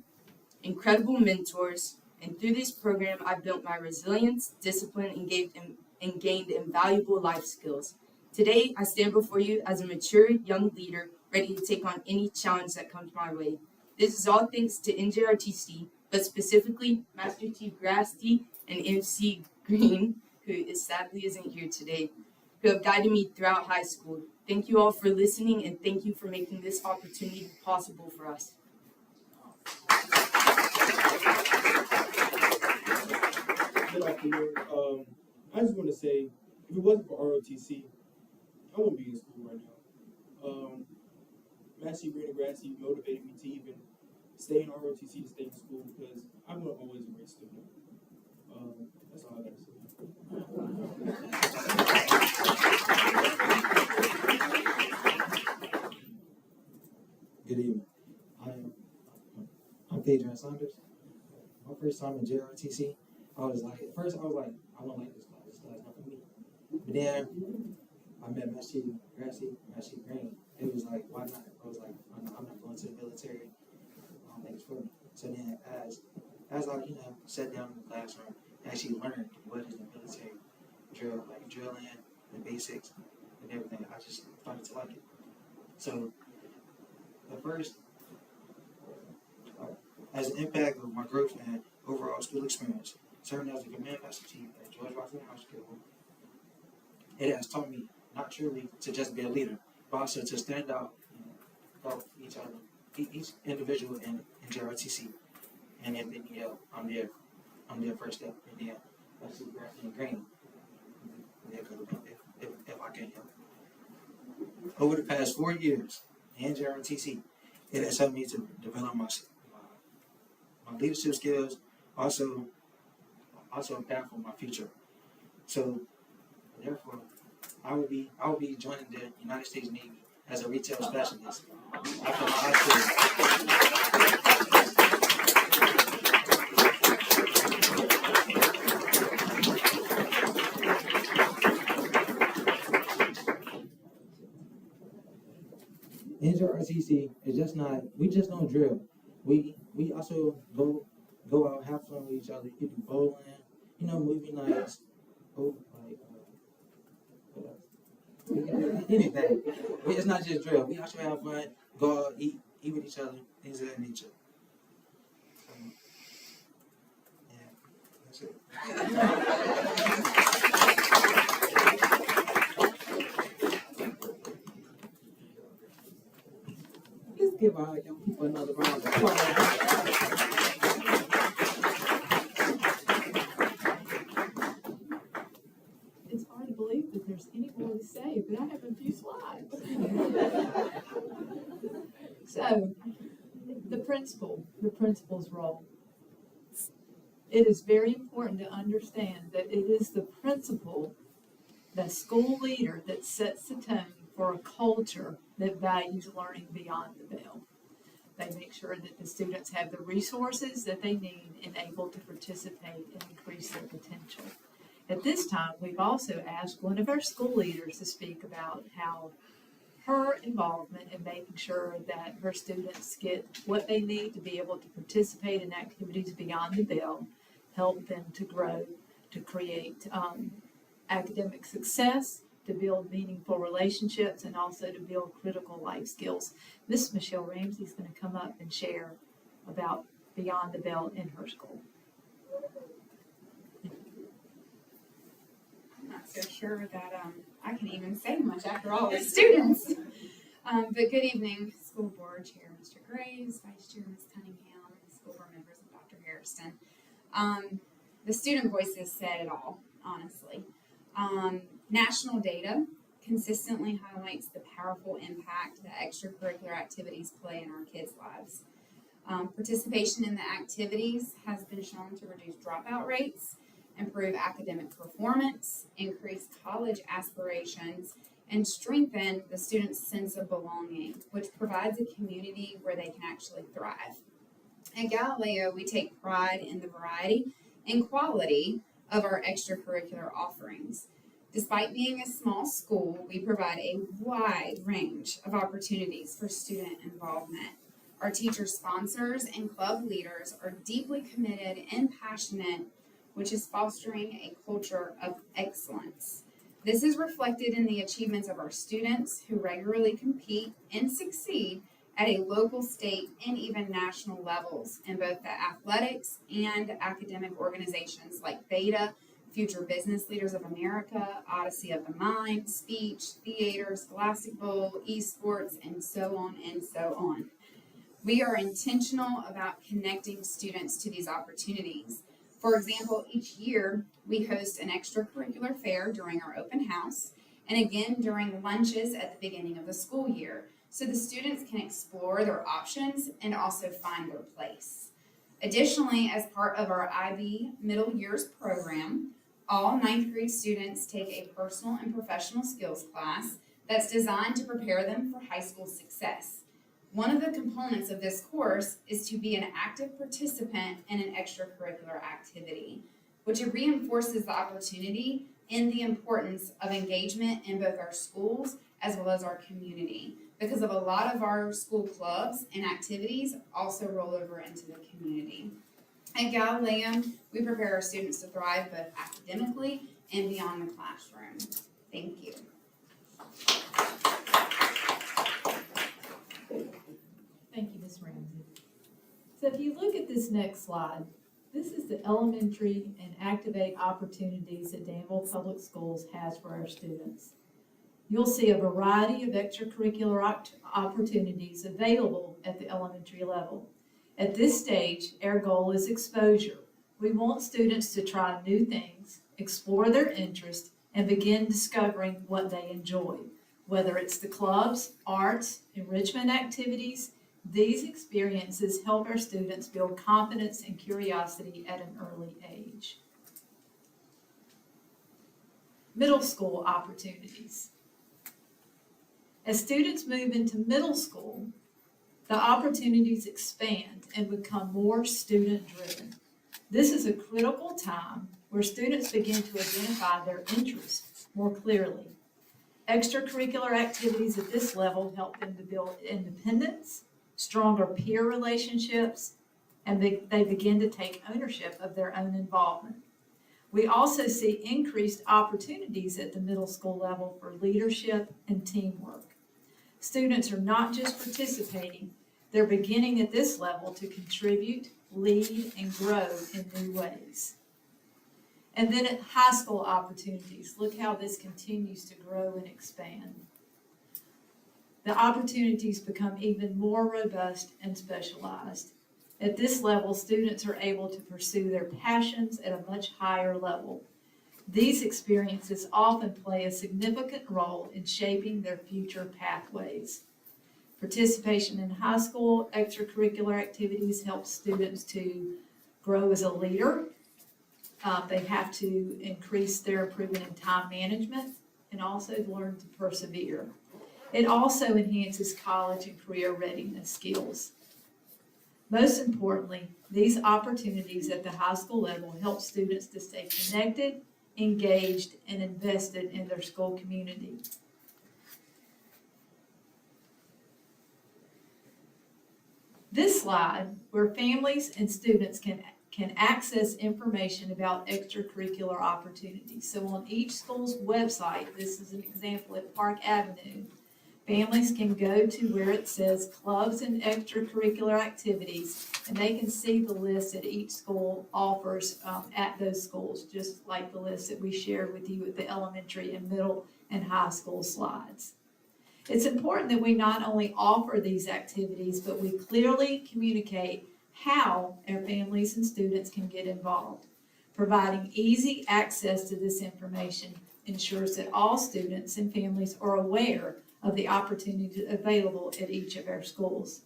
incredible mentors, and through this program, I built my resilience, discipline, and gained invaluable life skills. Today, I stand before you as a mature young leader ready to take on any challenge that comes my way. This is all thanks to NJRTC, but specifically Master Chief Grasty and MC Green, who sadly isn't here today, who have guided me throughout high school. Thank you all for listening, and thank you for making this opportunity possible for us. Good afternoon. I just want to say, if it wasn't for ROTC, I wouldn't be in school right now. Master Green and Grassi motivated me to even stay in ROTC, to stay in school, because I'm always a great student. That's all I got to say. Good evening. I'm Adrian Saunders. My first time in JRTC, I was like, I don't like this class. This class not for me. But then I met Master Grassi, Master Green. It was like, why not? I was like, I'm not going to the military. I don't think it's for me. So then as I sat down in the classroom, actually learned what is the military drill, like drilling, the basics, and everything. I just started to like it. So the first, as an impact of my growth and overall school experience, serving as a command master chief at George Washington High School, it has taught me not truly to just be a leader, but also to stand out and help each other, each individual in JRTC. And if they need help, I'm their first step. And then I see Grassi and Green. If I can help. Over the past 4 years in JRTC, it has helped me to develop my leadership skills, also a path for my future. So therefore, I will be joining the United States Navy as a retail specialist after my high school. NJRTC is just not, we just don't drill. We also go out, have fun with each other. You do bowling, movie nights, we can do anything. It's not just drill. We also have fun, go out, eat with each other, things of that nature. Yeah, that's it. Let's give our young people another round of applause. It's hard to believe that there's any more to say, but I have a few slides. So, the principal's role. It is very important to understand that it is the principal, the school leader, that sets the tone for a culture that values learning beyond the bell. They make sure that the students have the resources that they need and able to participate and increase their potential. At this time, we've also asked one of our school leaders to speak about how her involvement in making sure that her students get what they need to be able to participate in activities beyond the bell, help them to grow, to create academic success, to build meaningful relationships, and also to build critical life skills. Miss Michelle Ramsey is going to come up and share about Beyond the Bell in her school. I'm not so sure that I can even say much after all the students. But good evening, School Board Chair Mr. Graves, Vice Chair Ms. Cunningham, School Board members, and Dr. Hairston. The student voices said it all, honestly. National data consistently highlights the powerful impact that extracurricular activities play in our kids' lives. Participation in the activities has been shown to reduce dropout rates, improve academic performance, increase college aspirations, and strengthen the student's sense of belonging, which provides a community where they can actually thrive. At Galileo, we take pride in the variety and quality of our extracurricular offerings. Despite being a small school, we provide a wide range of opportunities for student involvement. Our teacher sponsors and club leaders are deeply committed and passionate, which is fostering a culture of excellence. This is reflected in the achievements of our students who regularly compete and succeed at a local, state, and even national levels in both the athletics and academic organizations like Beta, Future Business Leaders of America, Odyssey of the Mind, Speech, Theater, Scholastic Bowl, esports, and so on and so on. We are intentional about connecting students to these opportunities. For example, each year we host an extracurricular fair during our open house and again during lunches at the beginning of the school year, so the students can explore their options and also find their place. Additionally, as part of our IB Middle Years program, all ninth grade students take a personal and professional skills class that's designed to prepare them for high school success. One of the components of this course is to be an active participant in an extracurricular activity, which reinforces the opportunity and the importance of engagement in both our schools as well as our community, because of a lot of our school clubs and activities also roll over into the community. At Galileum, we prepare our students to thrive both academically and beyond the classroom. Thank you. Thank you, Ms. Ramsey. So if you look at this next slide, this is the elementary and activate opportunities that Danville Public Schools has for our students. You'll see a variety of extracurricular opportunities available at the elementary level. At this stage, our goal is exposure. We want students to try new things, explore their interests, and begin discovering what they enjoy. Whether it's the clubs, arts, enrichment activities, these experiences help our students build confidence and curiosity at an early age. Middle school opportunities. As students move into middle school, the opportunities expand and become more student-driven. This is a critical time where students begin to identify their interests more clearly. Extracurricular activities at this level help them to build independence, stronger peer relationships, and they begin to take ownership of their own involvement. We also see increased opportunities at the middle school level for leadership and teamwork. Students are not just participating, they're beginning at this level to contribute, lead, and grow in new ways. And then at high school opportunities, look how this continues to grow and expand. The opportunities become even more robust and specialized. At this level, students are able to pursue their passions at a much higher level. These experiences often play a significant role in shaping their future pathways. Participation in high school extracurricular activities helps students to grow as a leader. They have to increase their improvement in time management and also learn to persevere. It also enhances college and career readiness skills. Most importantly, these opportunities at the high school level help students to stay connected, engaged, and invested in their school community. This slide, where families and students can access information about extracurricular opportunities. So on each school's website, this is an example at Park Avenue, families can go to where it says clubs and extracurricular activities, and they can see the list that each school offers at those schools, just like the list that we shared with you at the elementary and middle and high school slides. It's important that we not only offer these activities, but we clearly communicate how our families and students can get involved. Providing easy access to this information ensures that all students and families are aware of the opportunities available at each of our schools.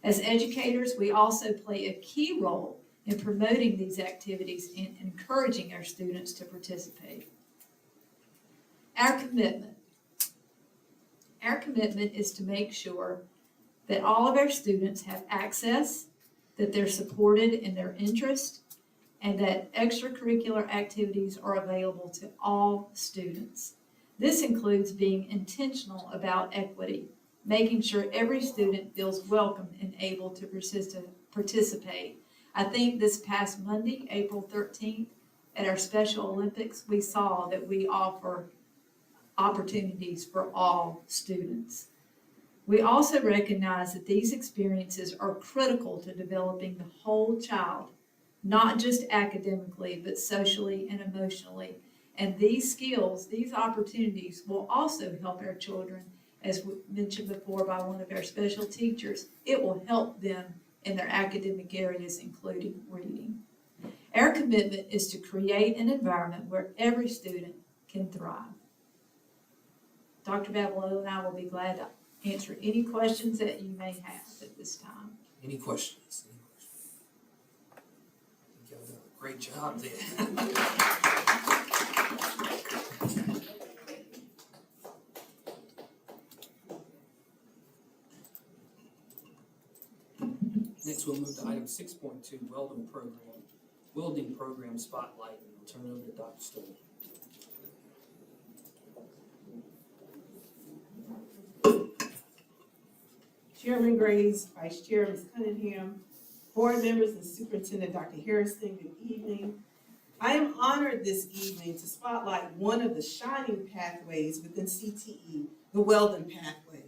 As educators, we also play a key role in promoting these activities and encouraging our students to participate. Our commitment is to make sure that all of our students have access, that they're supported in their interest, and that extracurricular activities are available to all students. This includes being intentional about equity, making sure every student feels welcome and able to participate. I think this past Monday, April 13th, at our Special Olympics, we saw that we offer opportunities for all students. We also recognize that these experiences are critical to developing the whole child, not just academically, but socially and emotionally. And these skills, these opportunities will also help our children, as we mentioned before by one of our special teachers, it will help them in their academic areas, including reading. Our commitment is to create an environment where every student can thrive. Dr. Babalola and I will be glad to answer any questions that you may have at this time. Any questions? I think y'all done a great job there. Next, we'll move to item 6.2, welding program spotlight. I'll turn it over to Dr. Stoll. Chairman Graves, Vice Chair Ms. Cunningham, board members and Superintendent Dr. Harrison, good evening. I am honored this evening to spotlight one of the shining pathways within CTE, the Weldon Pathway,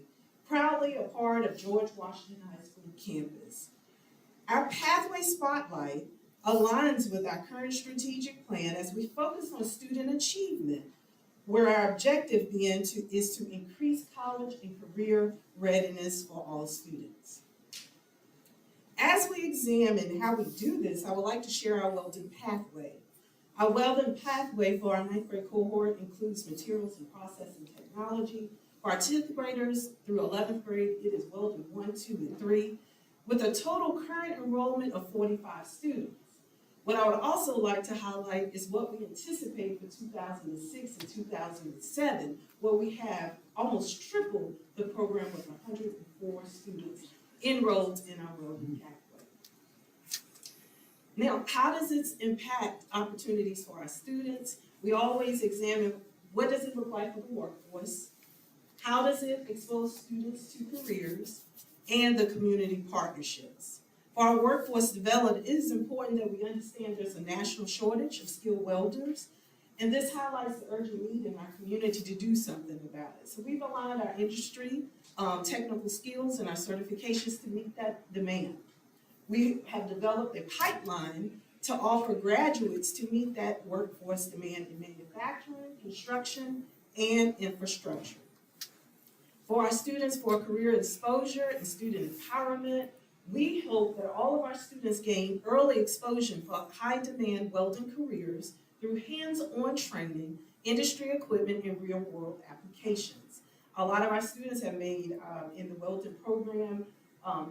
proudly a part of George Washington High School campus. Our pathway spotlight aligns with our current strategic plan as we focus on student achievement, where our objective is to increase college and career readiness for all students. As we examine how we do this, I would like to share our Weldon Pathway. Our Weldon Pathway for our 9th grade cohort includes materials and processing technology. For our 10th graders through 11th grade, it is Weldon 1, 2, and 3, with a total current enrollment of 45 students. What I would also like to highlight is what we anticipate for 2006 and 2007, where we have almost tripled the program with 104 students enrolled in our Weldon Pathway. Now, how does this impact opportunities for our students? We always examine what does it look like for the workforce, how does it expose students to careers, and the community partnerships. For our workforce development, it is important that we understand there's a national shortage of skilled welders, and this highlights the urgent need in our community to do something about it. So we've aligned our industry, technical skills, and our certifications to meet that demand. We have developed a pipeline to offer graduates to meet that workforce demand in manufacturing, construction, and infrastructure. For our students for career exposure and student empowerment, we hope that all of our students gain early exposure for high-demand welding careers through hands-on training, industry equipment, and real-world applications. A lot of our students have made, in the welding program,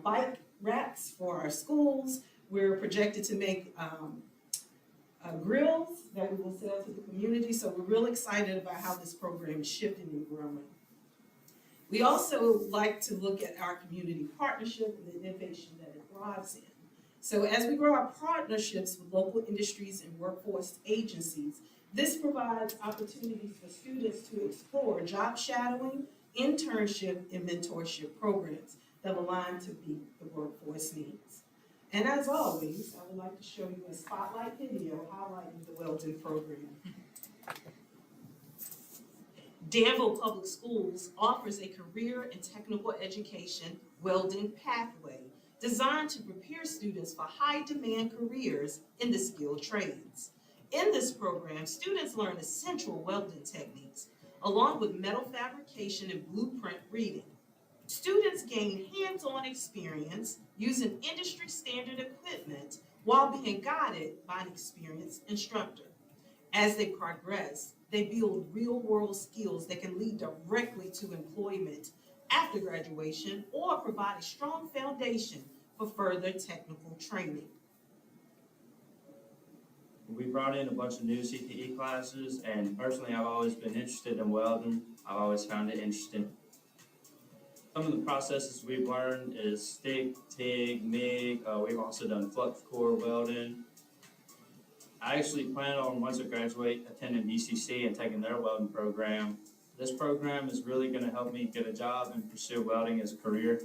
bike racks for our schools. We're projected to make grills that we will sell to the community, so we're really excited about how this program is shifting and growing. We also like to look at our community partnership and the innovation that it thrives in. So as we grow our partnerships with local industries and workforce agencies, this provides opportunities for students to explore job shadowing, internship, and mentorship programs that align to meet the workforce needs. And as always, I would like to show you a spotlight video highlighting the Weldon program. Danville Public Schools offers a career and technical education welding pathway designed to prepare students for high-demand careers in the skilled trades. In this program, students learn essential welding techniques along with metal fabrication and blueprint reading. Students gain hands-on experience using industry-standard equipment while being guided by an experienced instructor. As they progress, they build real-world skills that can lead directly to employment after graduation or provide a strong foundation for further technical training. We brought in a bunch of new CTE classes, and personally I've always been interested in welding. I've always found it interesting. Some of the processes we've learned is stick, TIG, MIG. We've also done flux core welding. I actually plan on, once I graduate, attending DCC and taking their welding program. This program is really going to help me get a job and pursue welding as a career.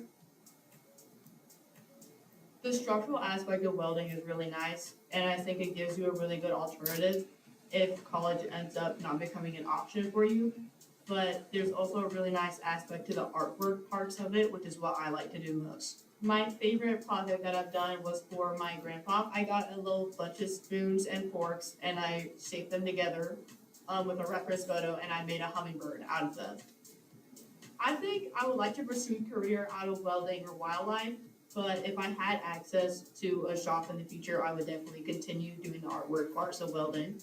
The structural aspect of welding is really nice, and I think it gives you a really good alternative if college ends up not becoming an option for you. but there's also a really nice aspect to the artwork parts of it, which is what I like to do most. My favorite project that I've done was for my grandpa. I got a little bunch of spoons and forks and I shaped them together with a reference photo, and I made a hummingbird out of them. I think I would like to pursue a career out of welding or wildlife, but if I had access to a shop in the future, I would definitely continue doing the artwork parts of welding.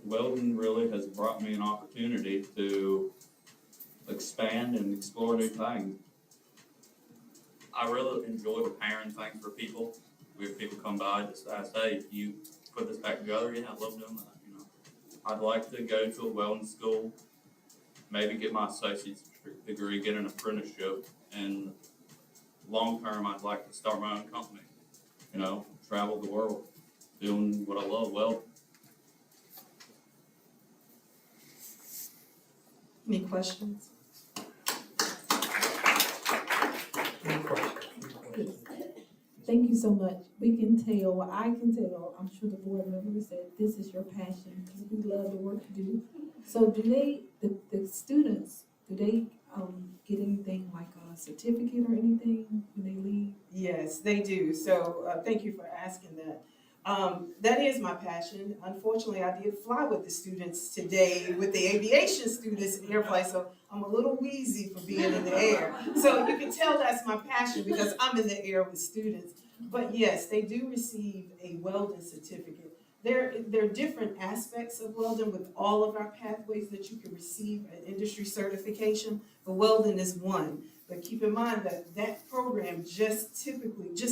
Welding really has brought me an opportunity to expand and explore new things. I really enjoy repairing things for people. We have people come by just ask, hey, you put this back together? Yeah, I love doing that, you know. I'd like to go to a welding school, maybe get my associate's degree, get an apprenticeship, and long term I'd like to start my own company. You know, travel the world, doing what I love, welding. Any questions? Thank you so much. We can tell, well, I can tell, I'm sure the board members said this is your passion, because we love the work you do. So do they, the students, do they, get anything like a certificate or anything when they leave? Yes, they do. So, thank you for asking that. That is my passion. Unfortunately, I did fly with the students today, with the aviation students in air flight, so I'm a little wheezy for being in the air. So you can tell that's my passion because I'm in the air with students. But yes, they do receive a welding certificate. There are different aspects of welding with all of our pathways that you can receive an industry certification, but welding is one. But keep in mind that that program just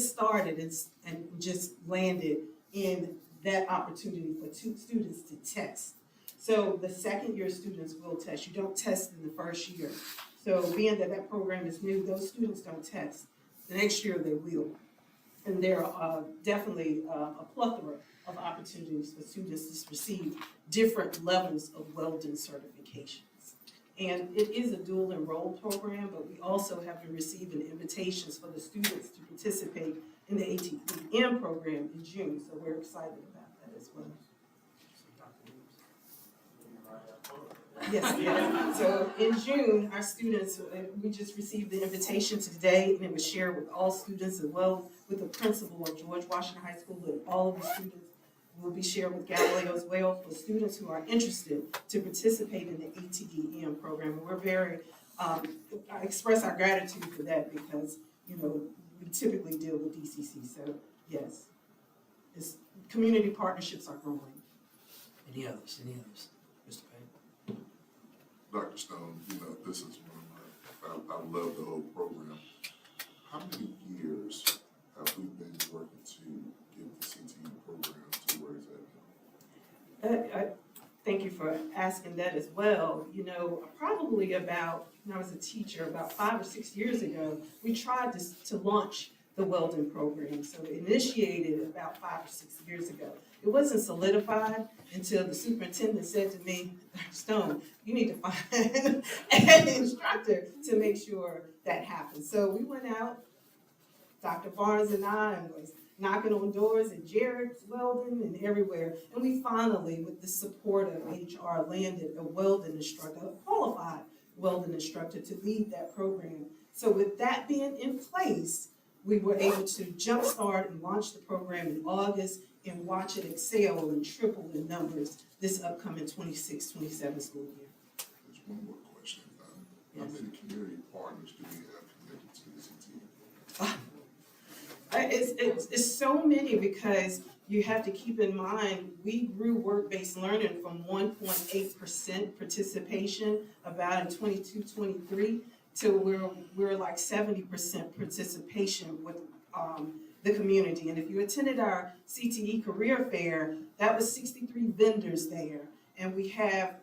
started and just landed in that opportunity for students to test. So the second year students will test. You don't test in the first year. So being that that program is new, those students don't test. The next year they will. And there are definitely a plethora of opportunities for students to receive different levels of welding certifications. And it is a dual enroll program, but we also have been receiving invitations for the students to participate in the ATEM program in June, so we're excited about that as well. Yes, yeah. So in June, our students, we just received the invitation today, and it was shared with all students as well with the principal of George Washington High School, and all of the students will be shared with Galileo as well for students who are interested to participate in the ATEM program. And we're very, I express our gratitude for that because, you know, we typically deal with DCC, so yes. Community partnerships are growing. Any others? Mr. Payne? Dr. Stone, you know, this is one of my, I love the whole program. How many years have we been working to get the CTE program to where it's at now? Thank you for asking that as well. You know, probably about, when I was a teacher, about 5 or 6 years ago, we tried to launch the welding program. So it initiated about 5 or 6 years ago. It wasn't solidified until the superintendent said to me, Stone, you need to find an instructor to make sure that happens. So we went out, Dr. Barnes and I, and was knocking on doors at Jared's Welding and everywhere. And we finally, with the support of HR, landed a welding instructor, a qualified welding instructor to lead that program. So with that being in place, we were able to jumpstart and launch the program in August and watch it excel and triple in numbers this upcoming 26-27 school year. There's one more question. How many community partners do we have connected to the CTE? It's so many because you have to keep in mind, we grew work-based learning from 1.8% participation about in 22-23 to we're like 70% participation with the community. And if you attended our CTE career fair, that was 63 vendors there. And we have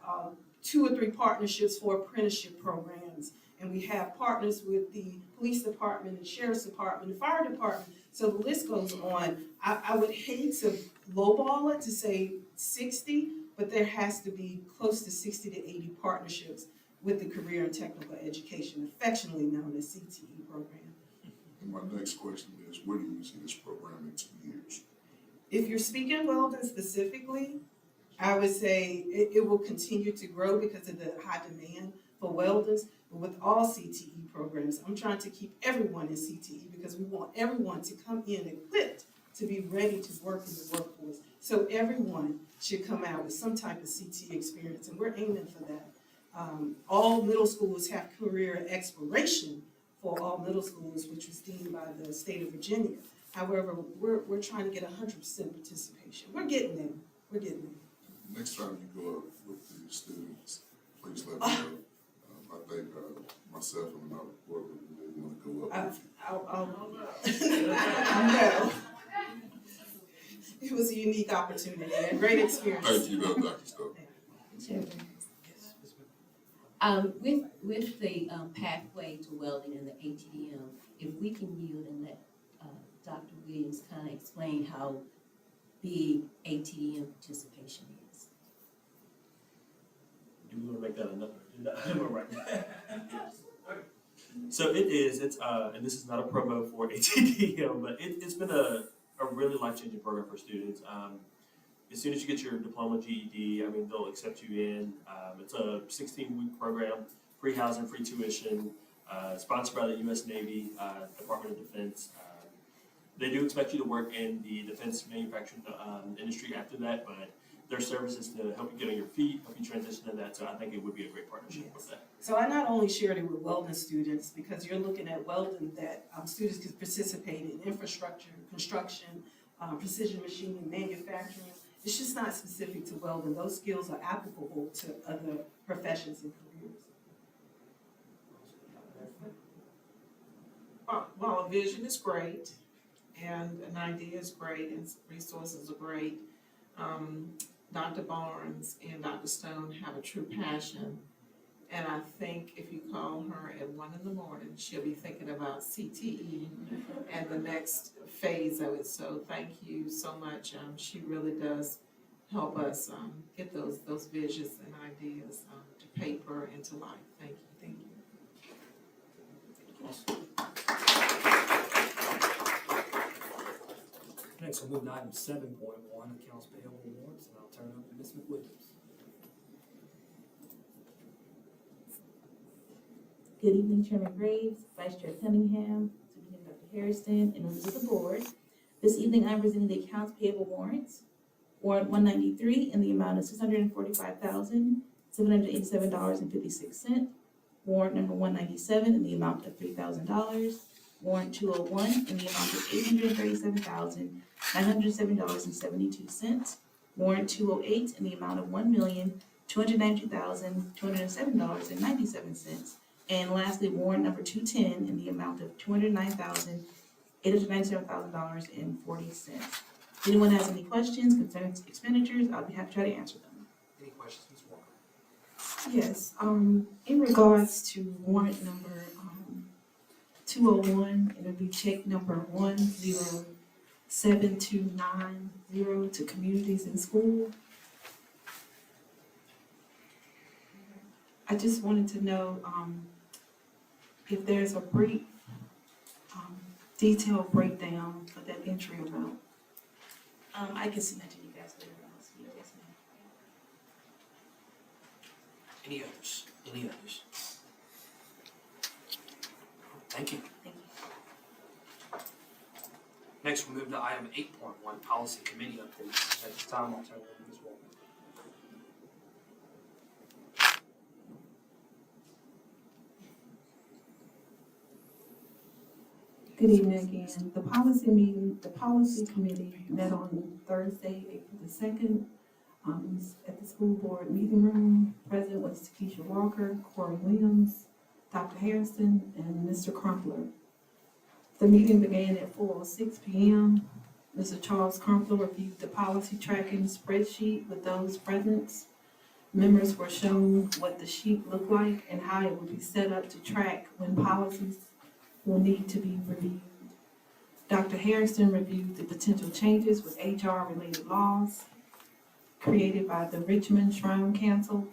2 or 3 partnerships for apprenticeship programs. And we have partners with the police department, the sheriff's department, the fire department. So the list goes on. I would hate to lowball it to say 60, but there has to be close to 60 to 80 partnerships with the Career and Technical Education, affectionately known as CTE program. And my next question is, where do you see this program in 2 years? If you're speaking Weldon specifically, I would say it will continue to grow because of the high demand for welders. But with all CTE programs, I'm trying to keep everyone in CTE because we want everyone to come in equipped to be ready to work in the workforce. So everyone should come out with some type of CTE experience, and we're aiming for that. All middle schools have career exploration for all middle schools, which was deemed by the state of Virginia. However, we're trying to get 100% participation. We're getting there. We're getting there. Next time you go up with the students, please let me know. I think myself and another board member may want to go up with you. No. It was a unique opportunity and great experience. Thank you, Dr. Stowe. With the pathway to welding and the ATDM, if we can yield and let Dr. Williams kind of explain how big ATDM participation is. Do we want to make that another agenda right now? So it is, and this is not a promo for ATDM, but it's been a really life-changing program for students. As soon as you get your diploma GED, I mean, they'll accept you in. It's a 16-week program, free housing, free tuition, sponsored by the U.S. Navy, Department of Defense. They do expect you to work in the defense manufacturing industry after that, but their services to help you get on your feet, help you transition to that. So I think it would be a great partnership with that. So I not only shared it with welding students, because you're looking at welding that students can participate in infrastructure, construction, precision machining, manufacturing. It's just not specific to welding. Those skills are applicable to other professions and careers. Well, a vision is great, and an idea is great, and resources are great. Dr. Barnes and Dr. Stone have a true passion, and I think if you call her at 1 a.m, she'll be thinking about CTE and the next phase of it. So thank you so much. She really does help us get those visions and ideas to paper and to life. Thank you. Thank you. Awesome. Next, we'll move to item 7.1, accounts payable warrants, and I'll turn it over to Ms. McWilliams. Good evening, Chairman Graves, Vice Chair Cunningham, Superintendent Dr. Hairston, and members of the board. This evening, I'm presenting the accounts payable warrants. Warrant 193 in the amount of $645,787.56. Warrant number 197 in the amount of $3,000. Warrant 201 in the amount of $837,907.72. Warrant 208 in the amount of $1,292,207.97. And lastly, warrant number 210 in the amount of $209,897.40. If anyone has any questions concerning expenditures, I'll be happy to try to answer them. Any questions, Ms. Walker? Yes, in regards to warrant number 201, it'll be check number 107290 to communities in school. I just wanted to know if there's a brief, detailed breakdown for that entry amount. I can send that to you guys later. Yes, ma'am. Any others? Any others? Thank you. Thank you. Next, we'll move to item 8.1, policy committee updates. At this time, I'll turn it over to Ms. Walker. Good evening again. The policy committee met on Thursday, April the 2nd, at the school board meeting room. Present was Takesha Walker, Corey Williams, Dr. Harrison, and Mr. Crumpler. The meeting began at 4:06 p.m. Mr. Charles Crumpler reviewed the policy tracking spreadsheet with those present. Members were shown what the sheet looked like and how it would be set up to track when policies will need to be reviewed. Dr. Harrison reviewed the potential changes with HR-related laws created by the Richmond Shrine Council.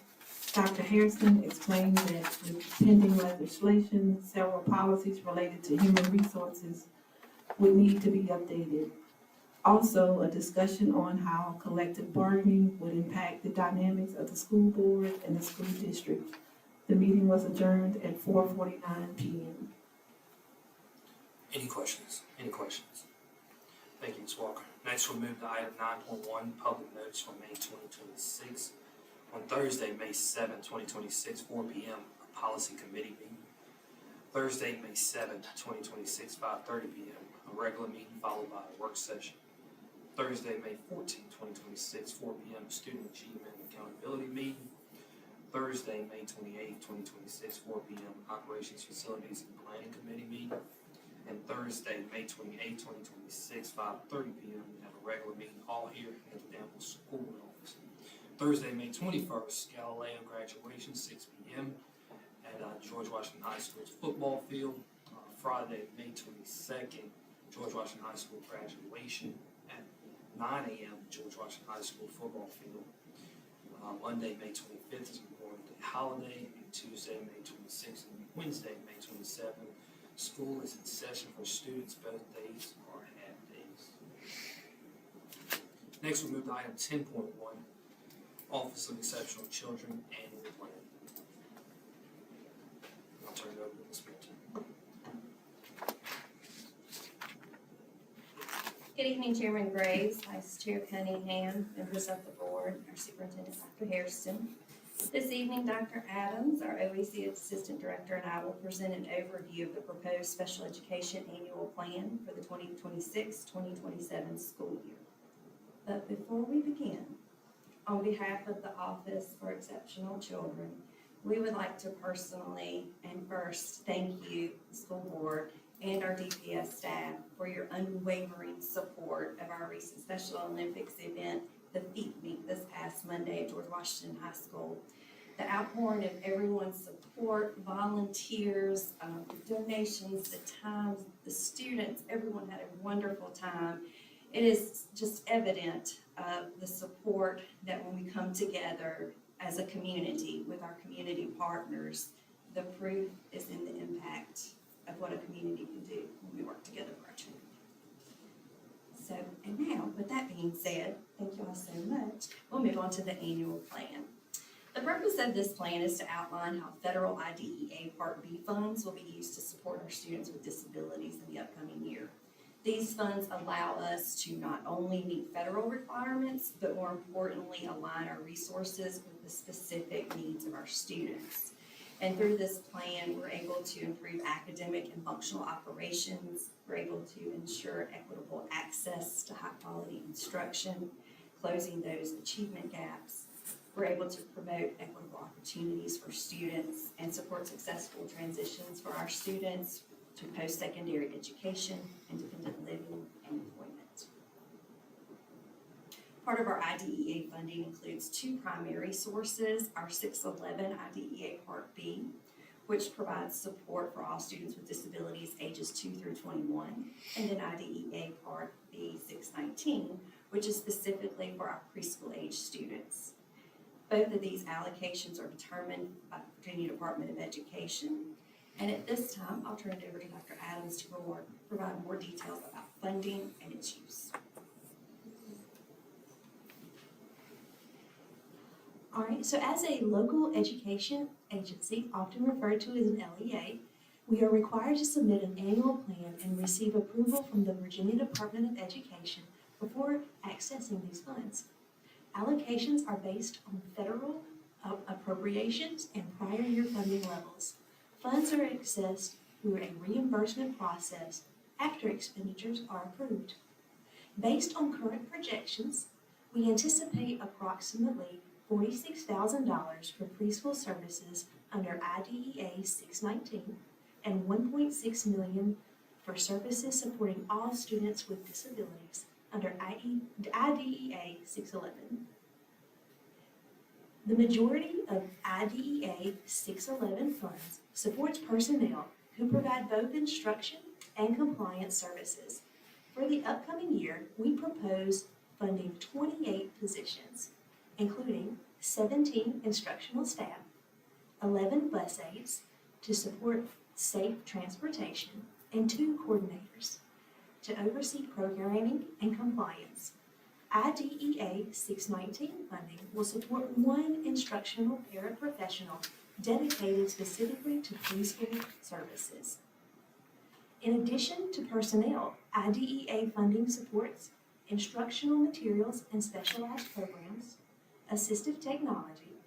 Dr. Harrison explained that with pending legislation, several policies related to human resources would need to be updated. Also, a discussion on how collective bargaining would impact the dynamics of the school board and the school district. The meeting was adjourned at 4:49 p.m. Any questions? Any questions? Thank you, Ms. Walker. Next, we'll move to item 9.1, public notice for May 2026. On Thursday, May 7, 2026, 4 p.m., a policy committee meeting. Thursday, May 7, 2026, 5:30 p.m., a regular meeting followed by a work session. Thursday, May 14, 2026, 4 p.m., student achievement and accountability meeting. Thursday, May 28, 2026, 4 p.m., operations, facilities, and planning committee meeting. And Thursday, May 28, 2026, 5:30 p.m., we have a regular meeting all here at the Danville School Board office. Thursday, May 21st, Galileo graduation, 6 p.m. at George Washington High School's football field. Friday, May 22nd, George Washington High School graduation at 9 a.m. George Washington High School football field. Monday, May 25th is Memorial Day holiday, and Tuesday, May 26th, and Wednesday, May 27th. School is in session for students. Both days are half days. Next, we'll move to item 10.1, Office of Exceptional Children Annual Plan. I'll turn it over to Ms. Milton. Good evening, Chairman Graves, Vice Chair Cunningham, members of the board, our superintendent, Dr. Hairston. This evening, Dr. Adams, our OEC Assistant Director, and I will present an overview of the proposed special education annual plan for the 2026-2027 school year. But before we begin, on behalf of the Office for Exceptional Children, we would like to personally and first thank you, the school board, and our DPS staff for your unwavering support of our recent Special Olympics event, the Feet Meet, this past Monday at George Washington High School. The outpouring of everyone's support, volunteers, the donations, the time, the students, everyone had a wonderful time. It is just evident of the support that when we come together as a community with our community partners, the proof is in the impact of what a community can do when we work together for our children. So, and now, with that being said, thank you all so much. We'll move on to the annual plan. The purpose of this plan is to outline how federal IDEA Part B funds will be used to support our students with disabilities in the upcoming year. These funds allow us to not only meet federal requirements, but more importantly, align our resources with the specific needs of our students. And through this plan, we're able to improve academic and functional operations. We're able to ensure equitable access to high-quality instruction, closing those achievement gaps. We're able to promote equitable opportunities for students and support successful transitions for our students to post-secondary education, independent living, and employment. Part of our IDEA funding includes two primary sources, our 611 IDEA Part B, which provides support for all students with disabilities ages 2 through 21, and an IDEA Part B 619, which is specifically for our preschool age students. Both of these allocations are determined by the Virginia Department of Education. And at this time, I'll turn it over to Dr. Adams to provide more details about funding and its use. All right, so as a local education agency, often referred to as an LEA, we are required to submit an annual plan and receive approval from the Virginia Department of Education before accessing these funds. Allocations are based on federal appropriations and prior year funding levels. Funds are accessed through a reimbursement process after expenditures are approved. Based on current projections, we anticipate approximately $46,000 for preschool services under IDEA 619 and $1.6 million for services supporting all students with disabilities under IDEA 611. The majority of IDEA 611 funds supports personnel who provide both instruction and compliance services. For the upcoming year, we propose funding 28 positions, including 17 instructional staff, 11 bus aides to support safe transportation, and 2 coordinators. to oversee programming and compliance. IDEA 619 funding will support one instructional paraprofessional dedicated specifically to preschool services. In addition to personnel, IDEA funding supports instructional materials and specialized programs, assistive technology,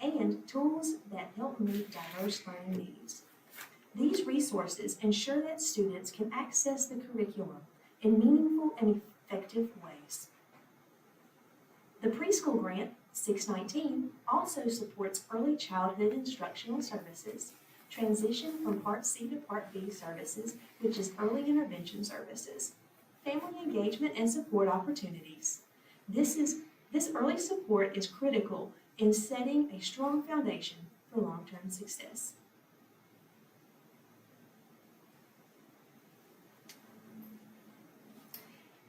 and tools that help meet diverse learning needs. These resources ensure that students can access the curriculum in meaningful and effective ways. The Preschool Grant 619 also supports early childhood instructional services, transition from Part C to Part B services, which is early intervention services, family engagement and support opportunities. This early support is critical in setting a strong foundation for long-term success.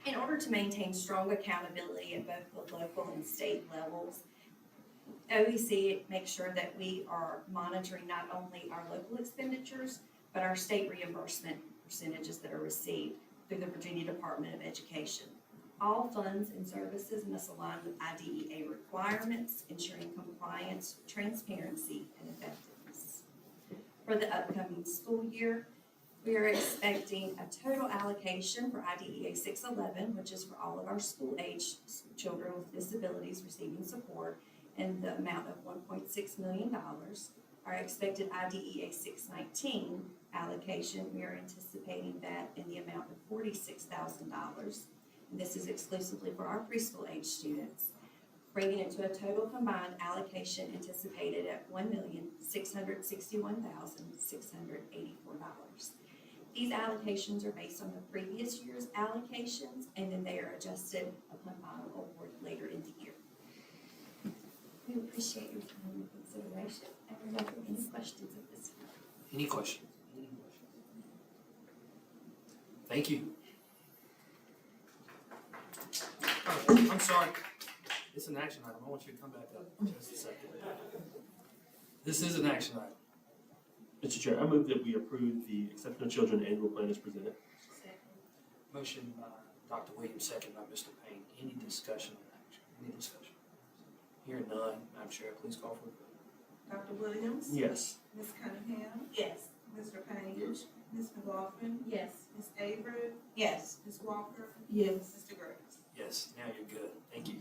In order to maintain strong accountability at both the local and state levels, OEC makes sure that we are monitoring not only our local expenditures, but our state reimbursement percentages that are received through the Virginia Department of Education. All funds and services must align with IDEA requirements, ensuring compliance, transparency, and effectiveness. For the upcoming school year, we are expecting a total allocation for IDEA 611, which is for all of our school-age children with disabilities receiving support, in the amount of $1.6 million. Our expected IDEA 619 allocation, we are anticipating that in the amount of $46,000. This is exclusively for our preschool age students, bringing it to a total combined allocation anticipated at $1,661,684. These allocations are based on the previous year's allocations, and then they are adjusted upon final award later in the year. We appreciate your time and consideration, and we welcome any questions at this time. Any questions? Thank you. Oh, I'm sorry. It's an action item. I want you to come back up just a second. This is an action item. Mr. Chair, I move that we approve the Exceptional Children Annual Plan as presented. Motion by Dr. Williams, second by Mr. Payne. Any discussion on action? Any discussion? Hearing none, Madam Chair, please call for the vote. Dr. Williams? Yes. Ms. Cunningham? Yes. Mr. Payne? Ms. McLaughlin? Yes. Ms. Averett? Yes. Ms. Walker? Yes. Mr. Graves? Yes, now you're good. Thank you.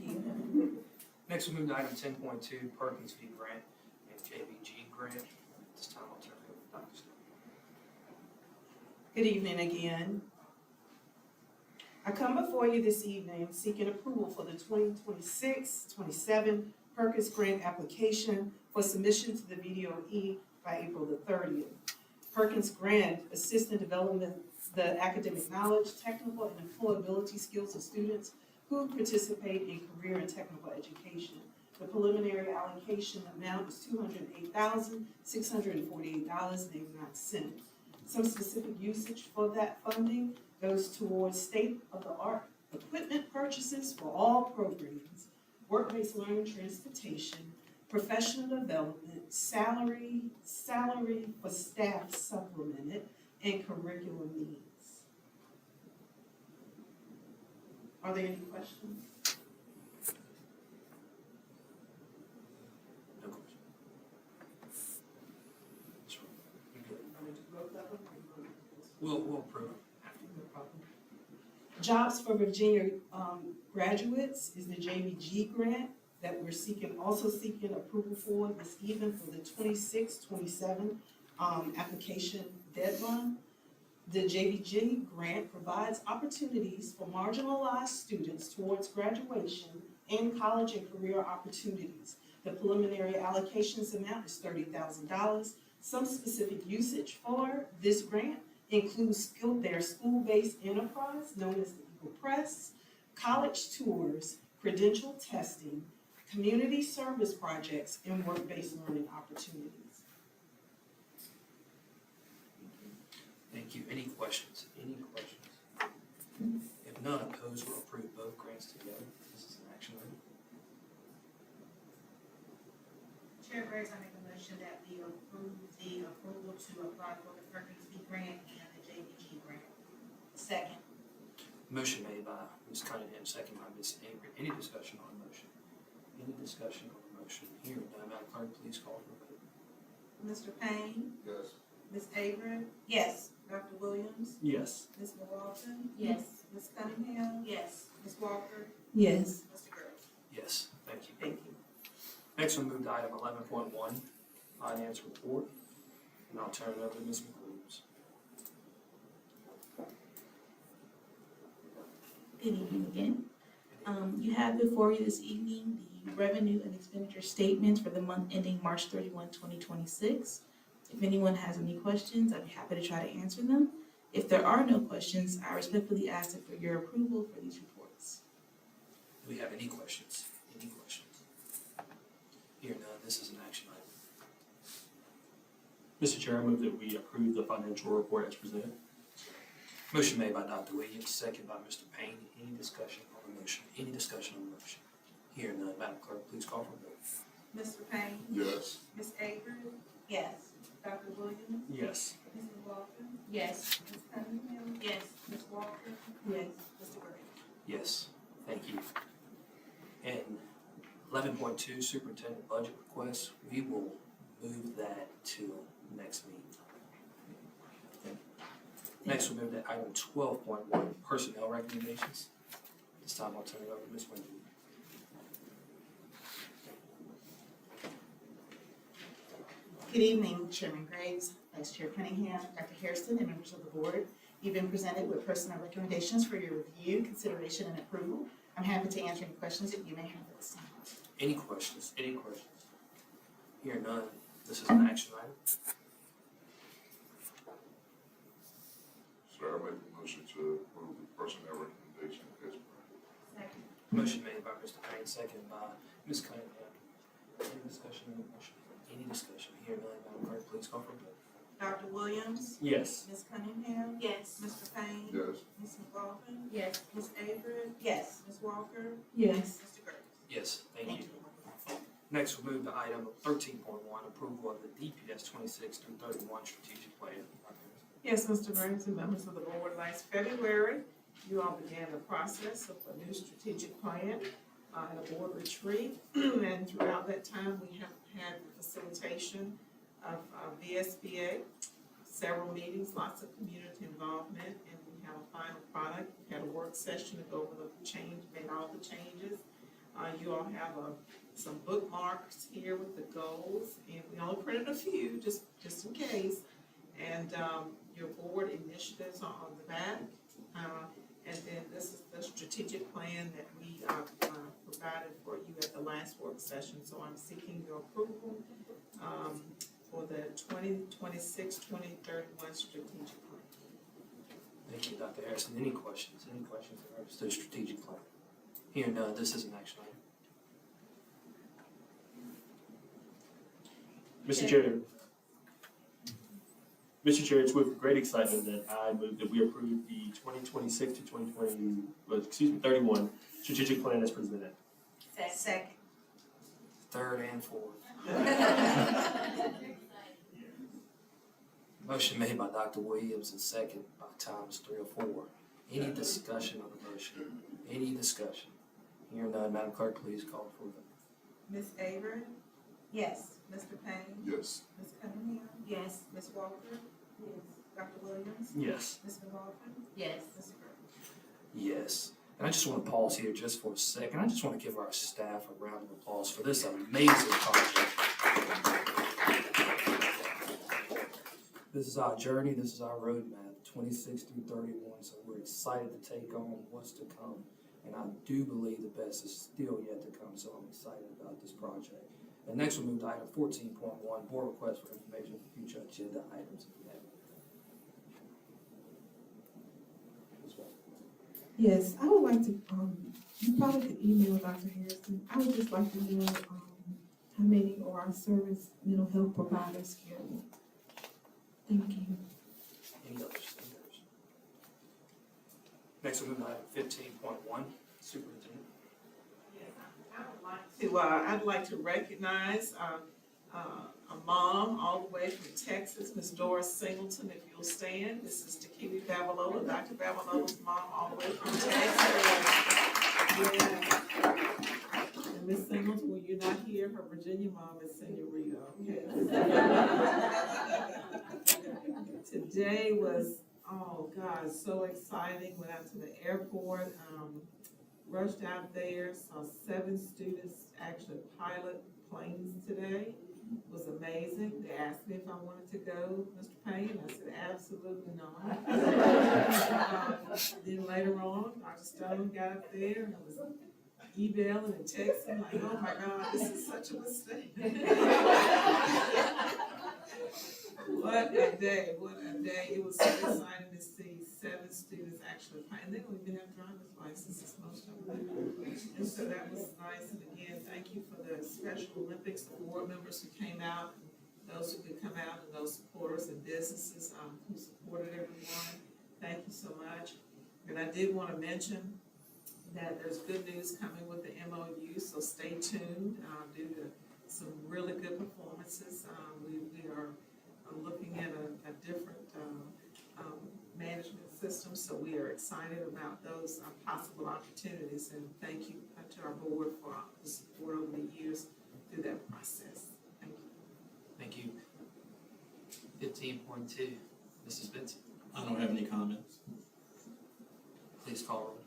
Next, we move to item 10.2, Perkins V. Grant and JBG Grant. At this time, I'll turn it over to Dr. Snow. Good evening again. I come before you this evening seeking approval for the 2026-27 Perkins Grant application for submission to the VDOE by April the 30th. Perkins Grant assists in developing the academic knowledge, technical, and employability skills of students who participate in career and technical education. The preliminary allocation amount is $208,648.89. Some specific usage for that funding goes towards state-of-the-art equipment purchases for all programs, work-based learning transportation, professional development, salary for staff supplemented, and curriculum needs. Are there any questions? No question. Sure. You're good. We'll approve it after you. Jobs for Virginia graduates is the JBG grant that we're also seeking approval for this evening for the 26-27 application deadline. The JBG grant provides opportunities for marginalized students towards graduation and college and career opportunities. The preliminary allocations amount is $30,000. Some specific usage for this grant includes their school-based enterprise known as the Eagle Press, college tours, credential testing, community service projects, and work-based learning opportunities. Thank you. Any questions? Any questions? If none, opposed, we'll approve both grants together. This is an action item. Chair Graves, I make a motion that we approve the approval to apply for the Perkins V grant and the JBG grant. Second. Motion made by Ms. Cunningham, second by Ms. Avery. Any discussion on the motion? Any discussion on the motion? Hearing none, Madam Clerk, please call for the vote. Mr. Payne, Yes. Ms. Avery, Yes. Dr. Williams, Yes. Ms. McLaughlin, Yes. Ms. Cunningham, Yes. Ms. Walker, Yes. Mr. Groves. Yes, thank you. Thank you. Next, we'll move to item 11.1, finance report, and I'll turn it over to Ms. McWilliams. Good evening again. You have before you this evening the revenue and expenditure statements for the month ending March 31, 2026. If anyone has any questions, I'd be happy to try to answer them. If there are no questions, I respectfully ask for your approval for these reports. Do we have any questions? Any questions? Hearing none, this is an action item. Mr. Chair, I move that we approve the financial report as presented. Motion made by Dr. Williams, second by Mr. Payne. Any discussion on the motion? Any discussion on the motion? Hearing none, Madam Clerk, please call for the vote. Mr. Payne, Yes. Ms. Avery, Yes. Dr. Williams, Yes. Ms. McLaughlin, Yes. Ms. Cunningham, Yes. Ms. Walker, Yes. Mr. Groves. Yes, thank you. And 11.2, superintendent budget request, we will move that to next meeting. Okay. Next, we'll move to item 12.1, personnel recommendations. This time I'll turn it over to Ms. Wendy. Good evening, Chairman Graves, Vice Chair Cunningham, Dr. Harrison, and members of the board. You've been presented with personnel recommendations for your review, consideration, and approval. I'm happy to answer any questions that you may have at this time. Any questions? Any questions? Hearing none, this is an action item. So I make a motion to approve the personnel recommendation as presented. Second. Motion made by Mr. Payne, second by Ms. Cunningham. Any discussion on the motion? Any discussion? Hearing none, Madam Clerk, please call for the vote. Dr. Williams, Yes. Ms. Cunningham, Yes. Mr. Payne, Yes. Ms. McLaughlin, Yes. Ms. Avery, Yes. Ms. Walker, Yes. Mr. Groves. Yes, thank you. Next, we'll move to item 13.1, approval of the DPS 26 through 31 strategic plan. Yes, Mr. Graves and members of the board, last February, you all began the process of a new strategic plan at a board retreat. And throughout that time, we have had the facilitation of VSBA, several meetings, lots of community involvement, and we have a final product. We had a work session to go over the change, made all the changes. You all have some bookmarks here with the goals, and we only printed a few, just in case. And your board initiatives are on the back. And then this is the strategic plan that we provided for you at the last work session. So I'm seeking your approval for the 2026-2031 strategic plan. Thank you, Dr. Harrison. Any questions? Any questions in regards to the strategic plan? Hearing none, this is an action item. Mr. Chair. Mr. Chair, it's with great excitement that I move that we approve the 2026 to 31 strategic plan as presented. Second. Third and fourth. Motion made by Dr. Williams and second by Thomas, 304. Any discussion on the motion? Any discussion? Hearing none, Madam Clerk, please call for the. Ms. Avery, Yes. Mr. Payne, Yes. Ms. Cunningham, Yes. Ms. Walker, Dr. Williams, Yes. Ms. McLaughlin, Yes. Mr. Groves. Yes. And I just want to pause here just for a second. I just want to give our staff a round of applause for this amazing project. This is our journey. This is our roadmap, 26 through 31. So we're excited to take on what's to come. And I do believe the best is still yet to come. So I'm excited about this project. And next we'll move to item 14.1, board request for information for future agenda items. Yes, I would like to, you probably could email Dr. Harrison. I would just like to know, how many are our service mental health providers here? Thank you. Any others? Next we'll move to item 15.1, superintendent. I'd like to recognize a mom all the way from Texas, Ms. Doris Singleton, if you'll stand. This is to Kiwi Babalola, Dr. Babalola's mom, all the way from Texas. Yeah. And Miss Singles, when you're not here, her Virginia mom is Senorita, okay? Today was, oh God, so exciting. Went out to the airport, rushed out there, saw 7 students actually pilot planes today. It was amazing. They asked me if I wanted to go, Mr. Payne. I said, absolutely not. Then later on, Dr. Stone got up there and I was emailing and texting like, oh my God, this is such a mistake. What a day, what a day. It was so exciting to see 7 students actually apply. And they don't even have driver's licenses, most of them. And so that was nice. And again, thank you for the Special Olympics, the board members who came out, those who could come out, and those supporters and businesses who supported everyone. Thank you so much. And I did want to mention that there's good news coming with the MOU, so stay tuned due to some really good performances. We are looking at a different management system, so we are excited about those possible opportunities, and thank you to our board for the support over the years through that process. Thank you. Thank you. 15.2, Mrs. Benson. I don't have any comments. Please call roll.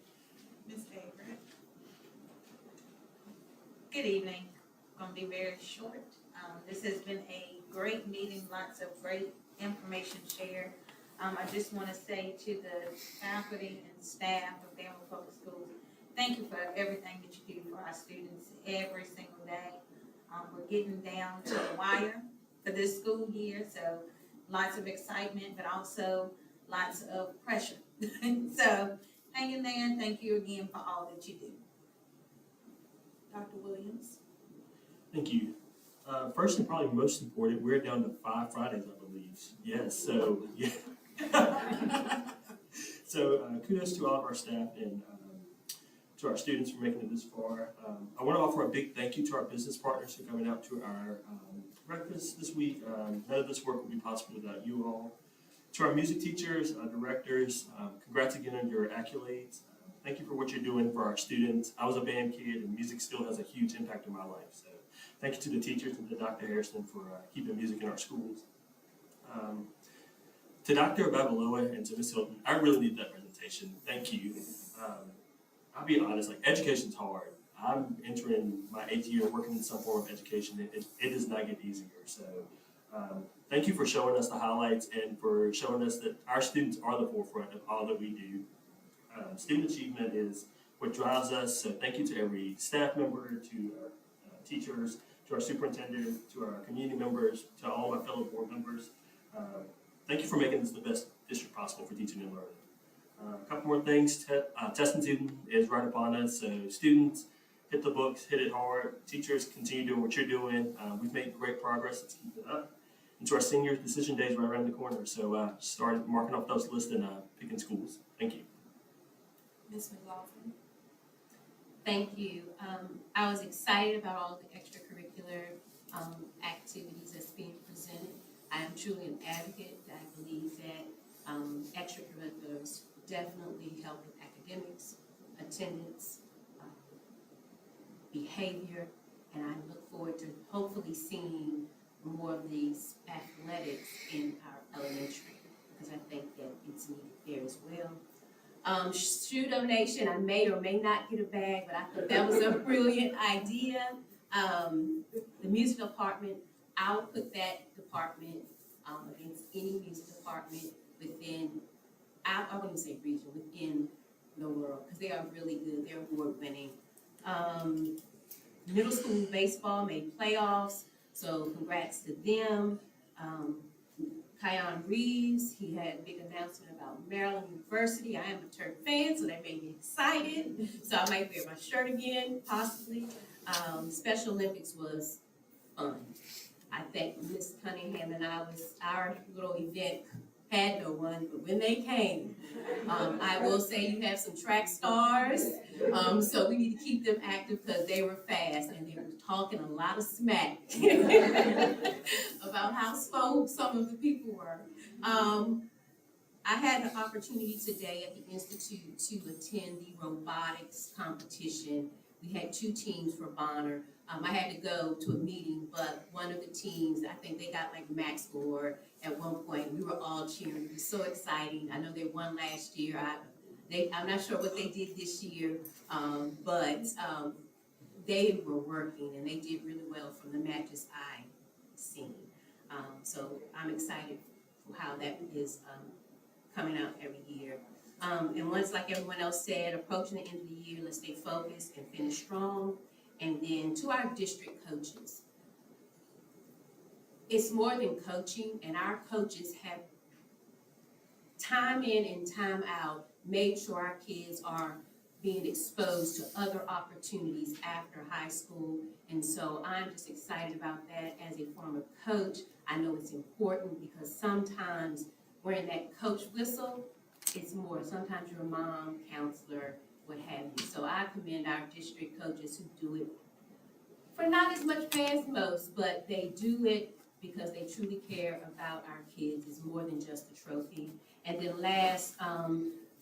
Ms. Averett. Good evening. Gonna be very short. This has been a great meeting, lots of great information shared. I just wanna say to the faculty and staff of Danville Public Schools, thank you for everything that you do for our students every single day. We're getting down to the wire for this school year, so lots of excitement, but also lots of pressure. So hang in there, and thank you again for all that you do. Dr. Williams? Thank you. First and probably most important, we're down to 5 Fridays, I believe. Yes, so, yeah. So kudos to all of our staff and to our students for making it this far. I want to offer a big thank you to our business partners for coming out to our breakfast this week. None of this work would be possible without you all. To our music teachers, directors, congrats again on your accolades. Thank you for what you're doing for our students. I was a band kid, and music still has a huge impact in my life. So thank you to the teachers and to Dr. Harrison for keeping music in our schools. To Dr. Babalola and to Ms. Hilton, I really need that presentation. Thank you. I'll be honest, like, education's hard. I'm entering my 8th year working in some form of education. It does not get easier. So thank you for showing us the highlights and for showing us that our students are the forefront of all that we do. Student achievement is what drives us. So thank you to every staff member, to our teachers, to our superintendent, to our community members, to all my fellow board members. Thank you for making this the best district possible for teaching and learning. A couple more things. Testing season is right upon us. So students, hit the books, hit it hard. Teachers, continue doing what you're doing. We've made great progress. Let's keep it up. And to our seniors, decision day is right around the corner. So start marking off those lists and picking schools. Thank you. Ms. McLaughlin? Thank you. I was excited about all the extracurricular activities that's being presented. I am truly an advocate. I believe that extracurriculars definitely help with academics, attendance, behavior, and I look forward to hopefully seeing more of these athletics in our elementary, because I think that it's needed there as well. Shoe donation, I may or may not get a bag, but I thought that was a brilliant idea. The music department, I'll put that department against any music department within, I wouldn't say region, within the world, because they are really good, they're award winning. Middle school baseball made playoffs, so congrats to them. Kion Reeves, he had a big announcement about Maryland University. I am a Terp fan, so that made me excited. So I might wear my shirt again, possibly. Special Olympics was fun. I think Ms. Cunningham and our little event had no one, but when they came, I will say you have some track stars, so we need to keep them active because they were fast and they were talking a lot of smack about how slow some of the people were. I had an opportunity today at the Institute to attend the robotics competition. We had 2 teams for Bonner. I had to go to a meeting, but one of the teams, I think they got like max score at one point. We were all cheering. It was so exciting. I know they won last year. I'm not sure what they did this year, but they were working and they did really well from the matches I seen. So I'm excited for how that is coming out every year. And once, like everyone else said, approaching the end of the year, let's stay focused and finish strong. And then to our district coaches, it's more than coaching, and our coaches have time in and time out made sure our kids are being exposed to other opportunities after high school. And so I'm just excited about that as a former coach. I know it's important because sometimes wearing that coach whistle, it's more. Sometimes you're a mom, counselor, what have you. So I commend our district coaches who do it for not as much pay as most, but they do it because they truly care about our kids. It's more than just a trophy. And then last,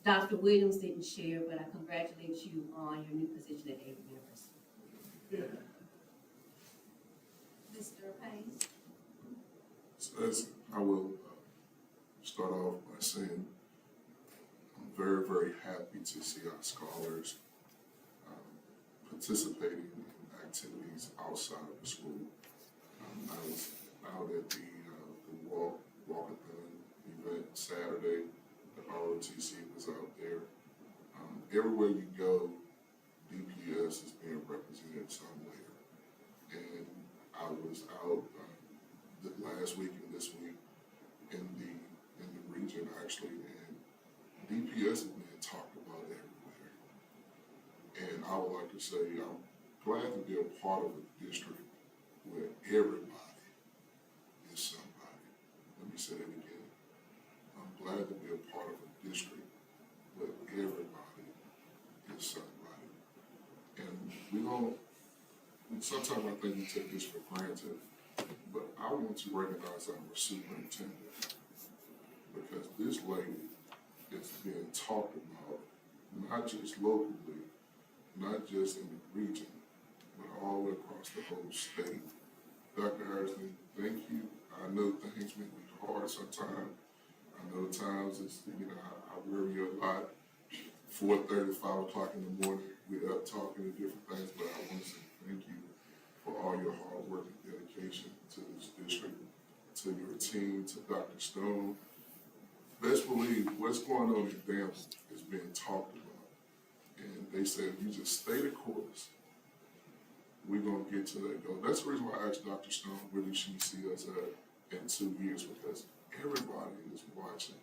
Dr. Williams didn't share, but I congratulate you on your new position at Avery University. Mr. Payne? So as I will start off by saying I'm very, very happy to see our scholars participating in activities outside of the school. I was out at the walkathon event Saturday. The ROTC was out there. Everywhere you go, DPS is being represented somewhere. And I was out last week and this week in the region actually, and DPS is being talked about everywhere. And I would like to say I'm glad to be a part of a district where everybody is somebody. Let me say that again. I'm glad to be a part of a district where everybody is somebody. And sometimes I think we take this for granted, but I want to recognize our superintendent because this lady is being talked about, not just locally, not just in the region, but all the way across the whole state. Dr. Harrison, thank you. I know things may be hard sometimes. I know times it's, I worry a lot. 4:30, 5 o'clock in the morning, we're up talking to different things, but I want to say thank you for all your hard work and dedication to this district, to your team, to Dr. Stone. Best believe what's going on in Danville is being talked about. And they said, if you just stay the course, we're going to get to that goal. That's the reason why I asked Dr. Stone, where did she see us at in 2 years? Because everybody is watching.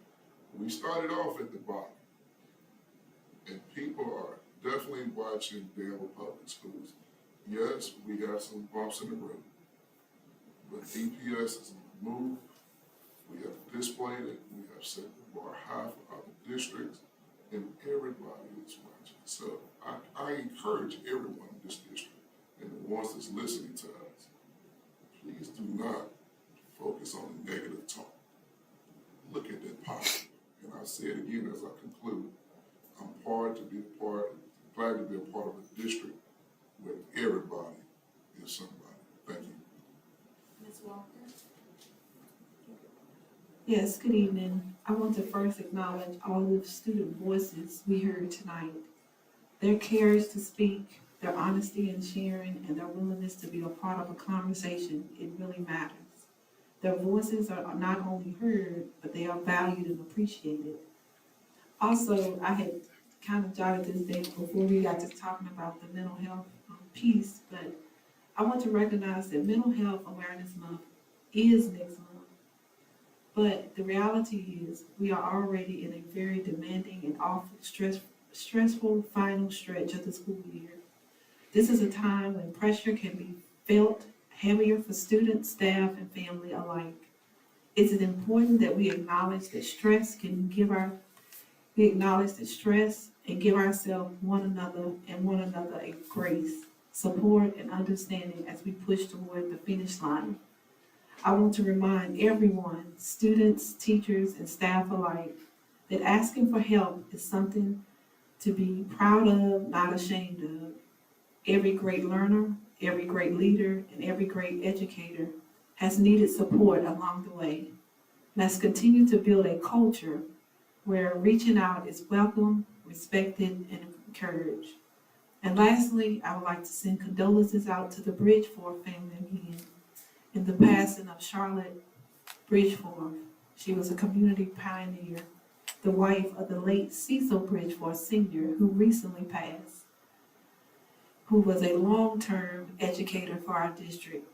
We started off at the bottom. And people are definitely watching Danville Public Schools. Yes, we got some bumps in the road. But DPS is on the move. We have displayed it. We have set the bar high for other districts. And everybody is watching. So I encourage everyone in this district and the ones that's listening to us, please do not focus on the negative talk. Look at that positive. And I'll say it again as I conclude. I'm glad to be a part of a district where everybody is somebody. Thank you. Ms. Walker? Yes, good evening. I want to first acknowledge all of the student voices we heard tonight. Their courage to speak, their honesty in sharing, and their willingness to be a part of a conversation, it really matters. Their voices are not only heard, but they are valued and appreciated. Also, I had kind of jotted this down before we got to talking about the mental health piece, but I want to recognize that Mental Health Awareness Month is next month. But the reality is we are already in a very demanding and often stressful final stretch of the school year. This is a time when pressure can be felt heavier for students, staff, and family alike. It's important that we acknowledge that stress and give ourselves one another a grace, support, and understanding as we push toward the finish line. I want to remind everyone, students, teachers, and staff alike, that asking for help is something to be proud of, not ashamed of. Every great learner, every great leader, and every great educator has needed support along the way. Let's continue to build a culture where reaching out is welcome, respected, and encouraged. And lastly, I would like to send condolences out to the Bridgeforth family again in the passing of Charlotte Bridgeforth. She was a community pioneer, the wife of the late Cecil Bridgeforth Sr., who recently passed, who was a long-term educator for our district.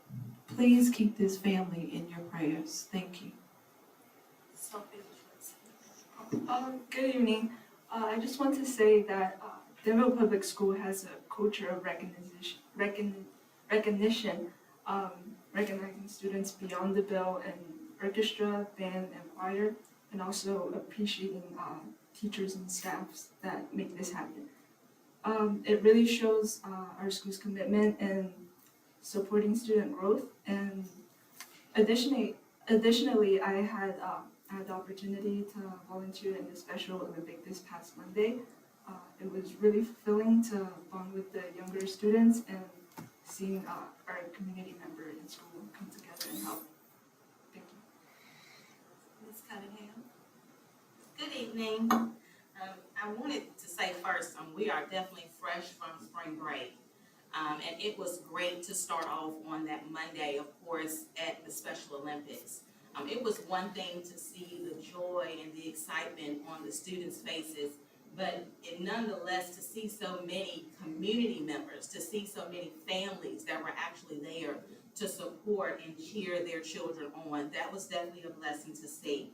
Please keep this family in your prayers. Thank you. Good evening. I just want to say that Denville Public School has a culture of recognition, recognizing students beyond the bell and orchestra, band, and choir, and also appreciating teachers and staffs that make this happen. It really shows our school's commitment in supporting student growth, and additionally, I had the opportunity to volunteer in the Special Olympic this past Monday. It was really fulfilling to bond with the younger students and seeing our community member in school come together and help. Thank you. Ms. Cunningham. Good evening. I wanted to say first, we are definitely fresh from spring break. And it was great to start off on that Monday, of course, at the Special Olympics. It was one thing to see the joy and the excitement on the students' faces, but nonetheless to see so many community members, to see so many families that were actually there to support and cheer their children on. That was definitely a blessing to see.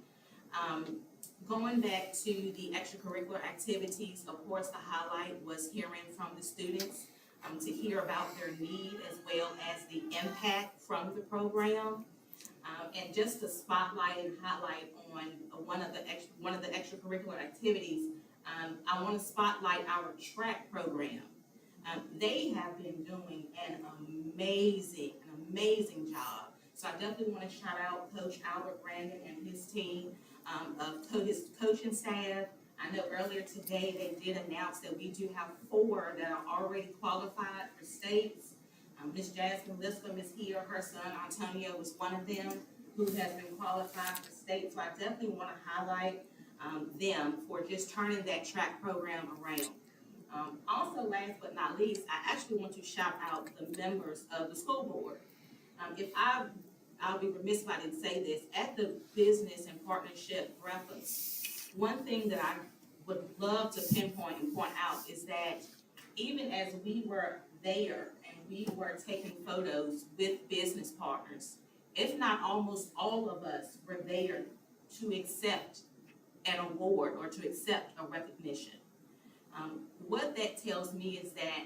Going back to the extracurricular activities, of course, the highlight was hearing from the students, to hear about their need as well as the impact from the program. And just to spotlight and highlight on one of the extracurricular activities, I want to spotlight our track program. They have been doing an amazing job. So I definitely want to shout out Coach Albert Brandon and his team, his coaching staff. I know earlier today they did announce that we do have 4 that are already qualified for states. Miss Jasmine Liscombe is here. Her son Antonio was one of them who has been qualified for state. So I definitely want to highlight them for just turning that track program around. Also, last but not least, I actually want to shout out the members of the school board. I'll be remiss if I didn't say this. At the business and partnership breakfast, one thing that I would love to pinpoint and point out is that even as we were there and we were taking photos with business partners, if not almost all of us were there to accept an award or to accept a recognition. What that tells me is that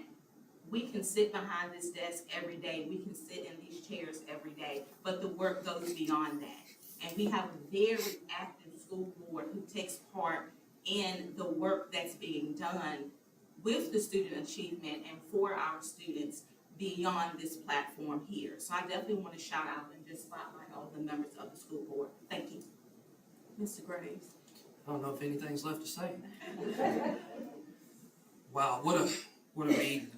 we can sit behind this desk every day, we can sit in these chairs every day, but the work goes beyond that. And we have a very active school board who takes part in the work that's being done with the student achievement and for our students beyond this platform here. So I definitely want to shout out and just spotlight all the members of the school board. Thank you. Mr. Graves. I don't know if anything's left to say. Wow, what a meeting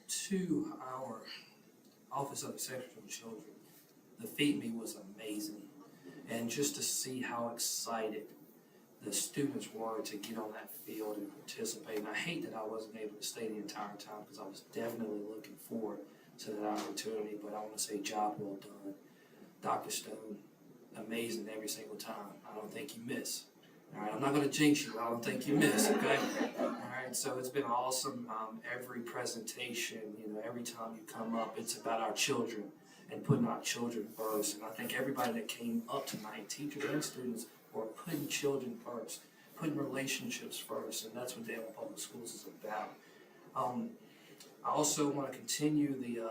to our Office of the Secretary of Children. The Feed Me was amazing. And just to see how excited the students were to get on that field and participate. And I hate that I wasn't able to stay the entire time because I was definitely looking forward to that opportunity. But I want to say job well done. Dr. Stone, amazing every single time. I don't think you miss. All right, I'm not going to jinx you. I don't think you miss, okay? All right, so it's been awesome. Every presentation, every time you come up, it's about our children and putting our children first. And I think everybody that came up tonight, teachers and students, were putting children first, putting relationships first, and that's what Danville Public Schools is about. I also want to continue the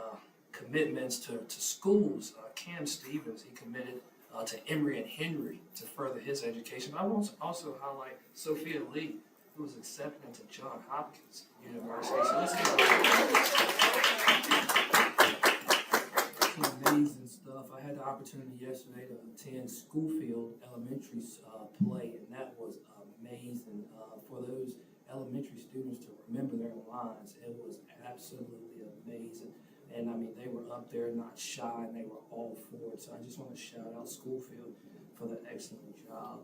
commitments to schools. Cam Stevens, he committed to Emory and Henry to further his education. But I want to also highlight Sophia Lee, who was accepted into Johns Hopkins University. So let's some amazing stuff. I had the opportunity yesterday to attend Schoolfield Elementary's play, and that was amazing. lines. It was absolutely amazing. And I mean, they were up there not shy, and they were all for it. So I just want to shout out Schoolfield for the excellent job.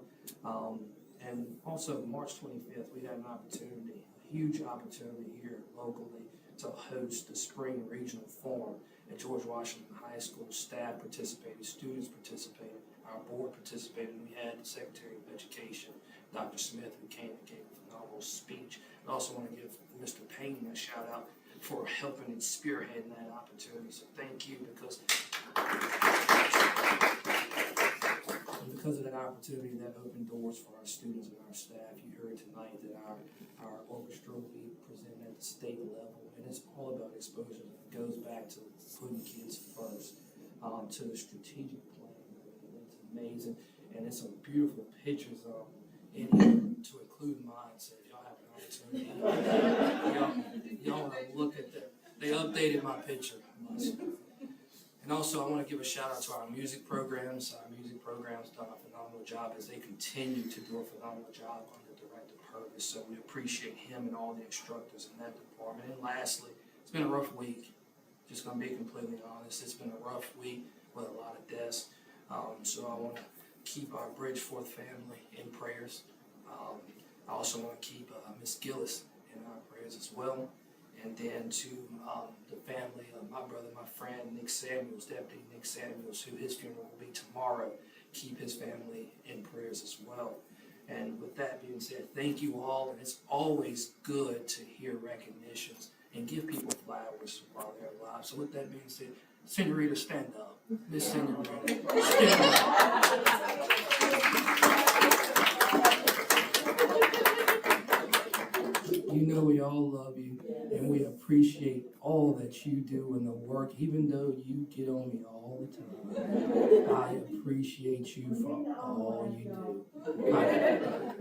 And also March 25th, we had an opportunity, a huge opportunity here locally to host the Spring Regional Forum at George Washington High School. Staff participated, students participated, our board participated, and we had the Secretary of Education, Dr. Smith, who came and gave a phenomenal speech. I also want to give Mr. Payne a shout out for helping and spearheading that opportunity. So thank you, because of that opportunity, that opened doors for our students and our staff. You heard tonight that our orchestra will be presented at the state level, and it's all about exposure. It goes back to putting kids first, to the strategic plan. It's amazing, and it's some beautiful pictures in here to include mine. So if y'all have an opportunity, y'all want to look at that. They updated my picture. And also, I want to give a shout out to our music programs. Our music programs done a phenomenal job as they continue to do a phenomenal job under Director Purvis. So we appreciate him and all the instructors in that department. And lastly, it's been a rough week. Just going to be completely honest. It's been a rough week with a lot of deaths. So I want to keep our Bridgeforth family in prayers. I also want to keep Miss Gillis in our prayers as well. And then to the family of my brother, my friend, Nick Samuels, Deputy Nick Samuels, who his funeral will be tomorrow. Keep his family in prayers as well. And with that being said, thank you all. And it's always good to hear recognitions and give people flowers while they're alive. So with that being said, Senorita, stand up. Miss Senorita, stand up. You know we all love you, and we appreciate all that you do in the work, even though you get on me all the time. I appreciate you for all you do.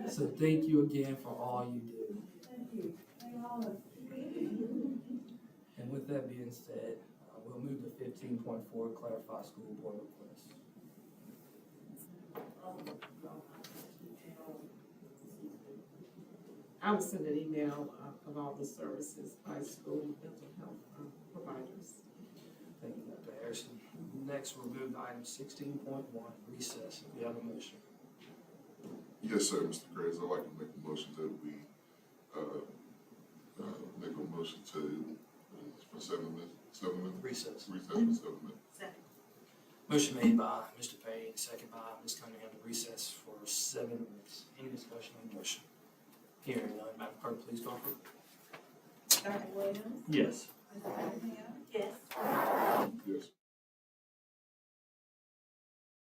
So thank you again for all you do. And with that being said, we'll move to 15.4, clarify school board requests. I will send an email of all the services by school mental health providers. Thank you, Dr. Harrison. Next, we'll move to item 16.1, recess. We have a motion. Yes, sir, Mr. Graves, I'd like to make a motion that we, make a motion to, for 7 minutes? Recess. Recess for 7 minutes. Second. Motion made by Mr. Payne, second by Ms. Cunningham, to recess for 7 minutes. Any discussion on the motion? Hearing none, Madam Clerk, please call for. Dr. Williams? Yes. Ms. Cunningham? Yes.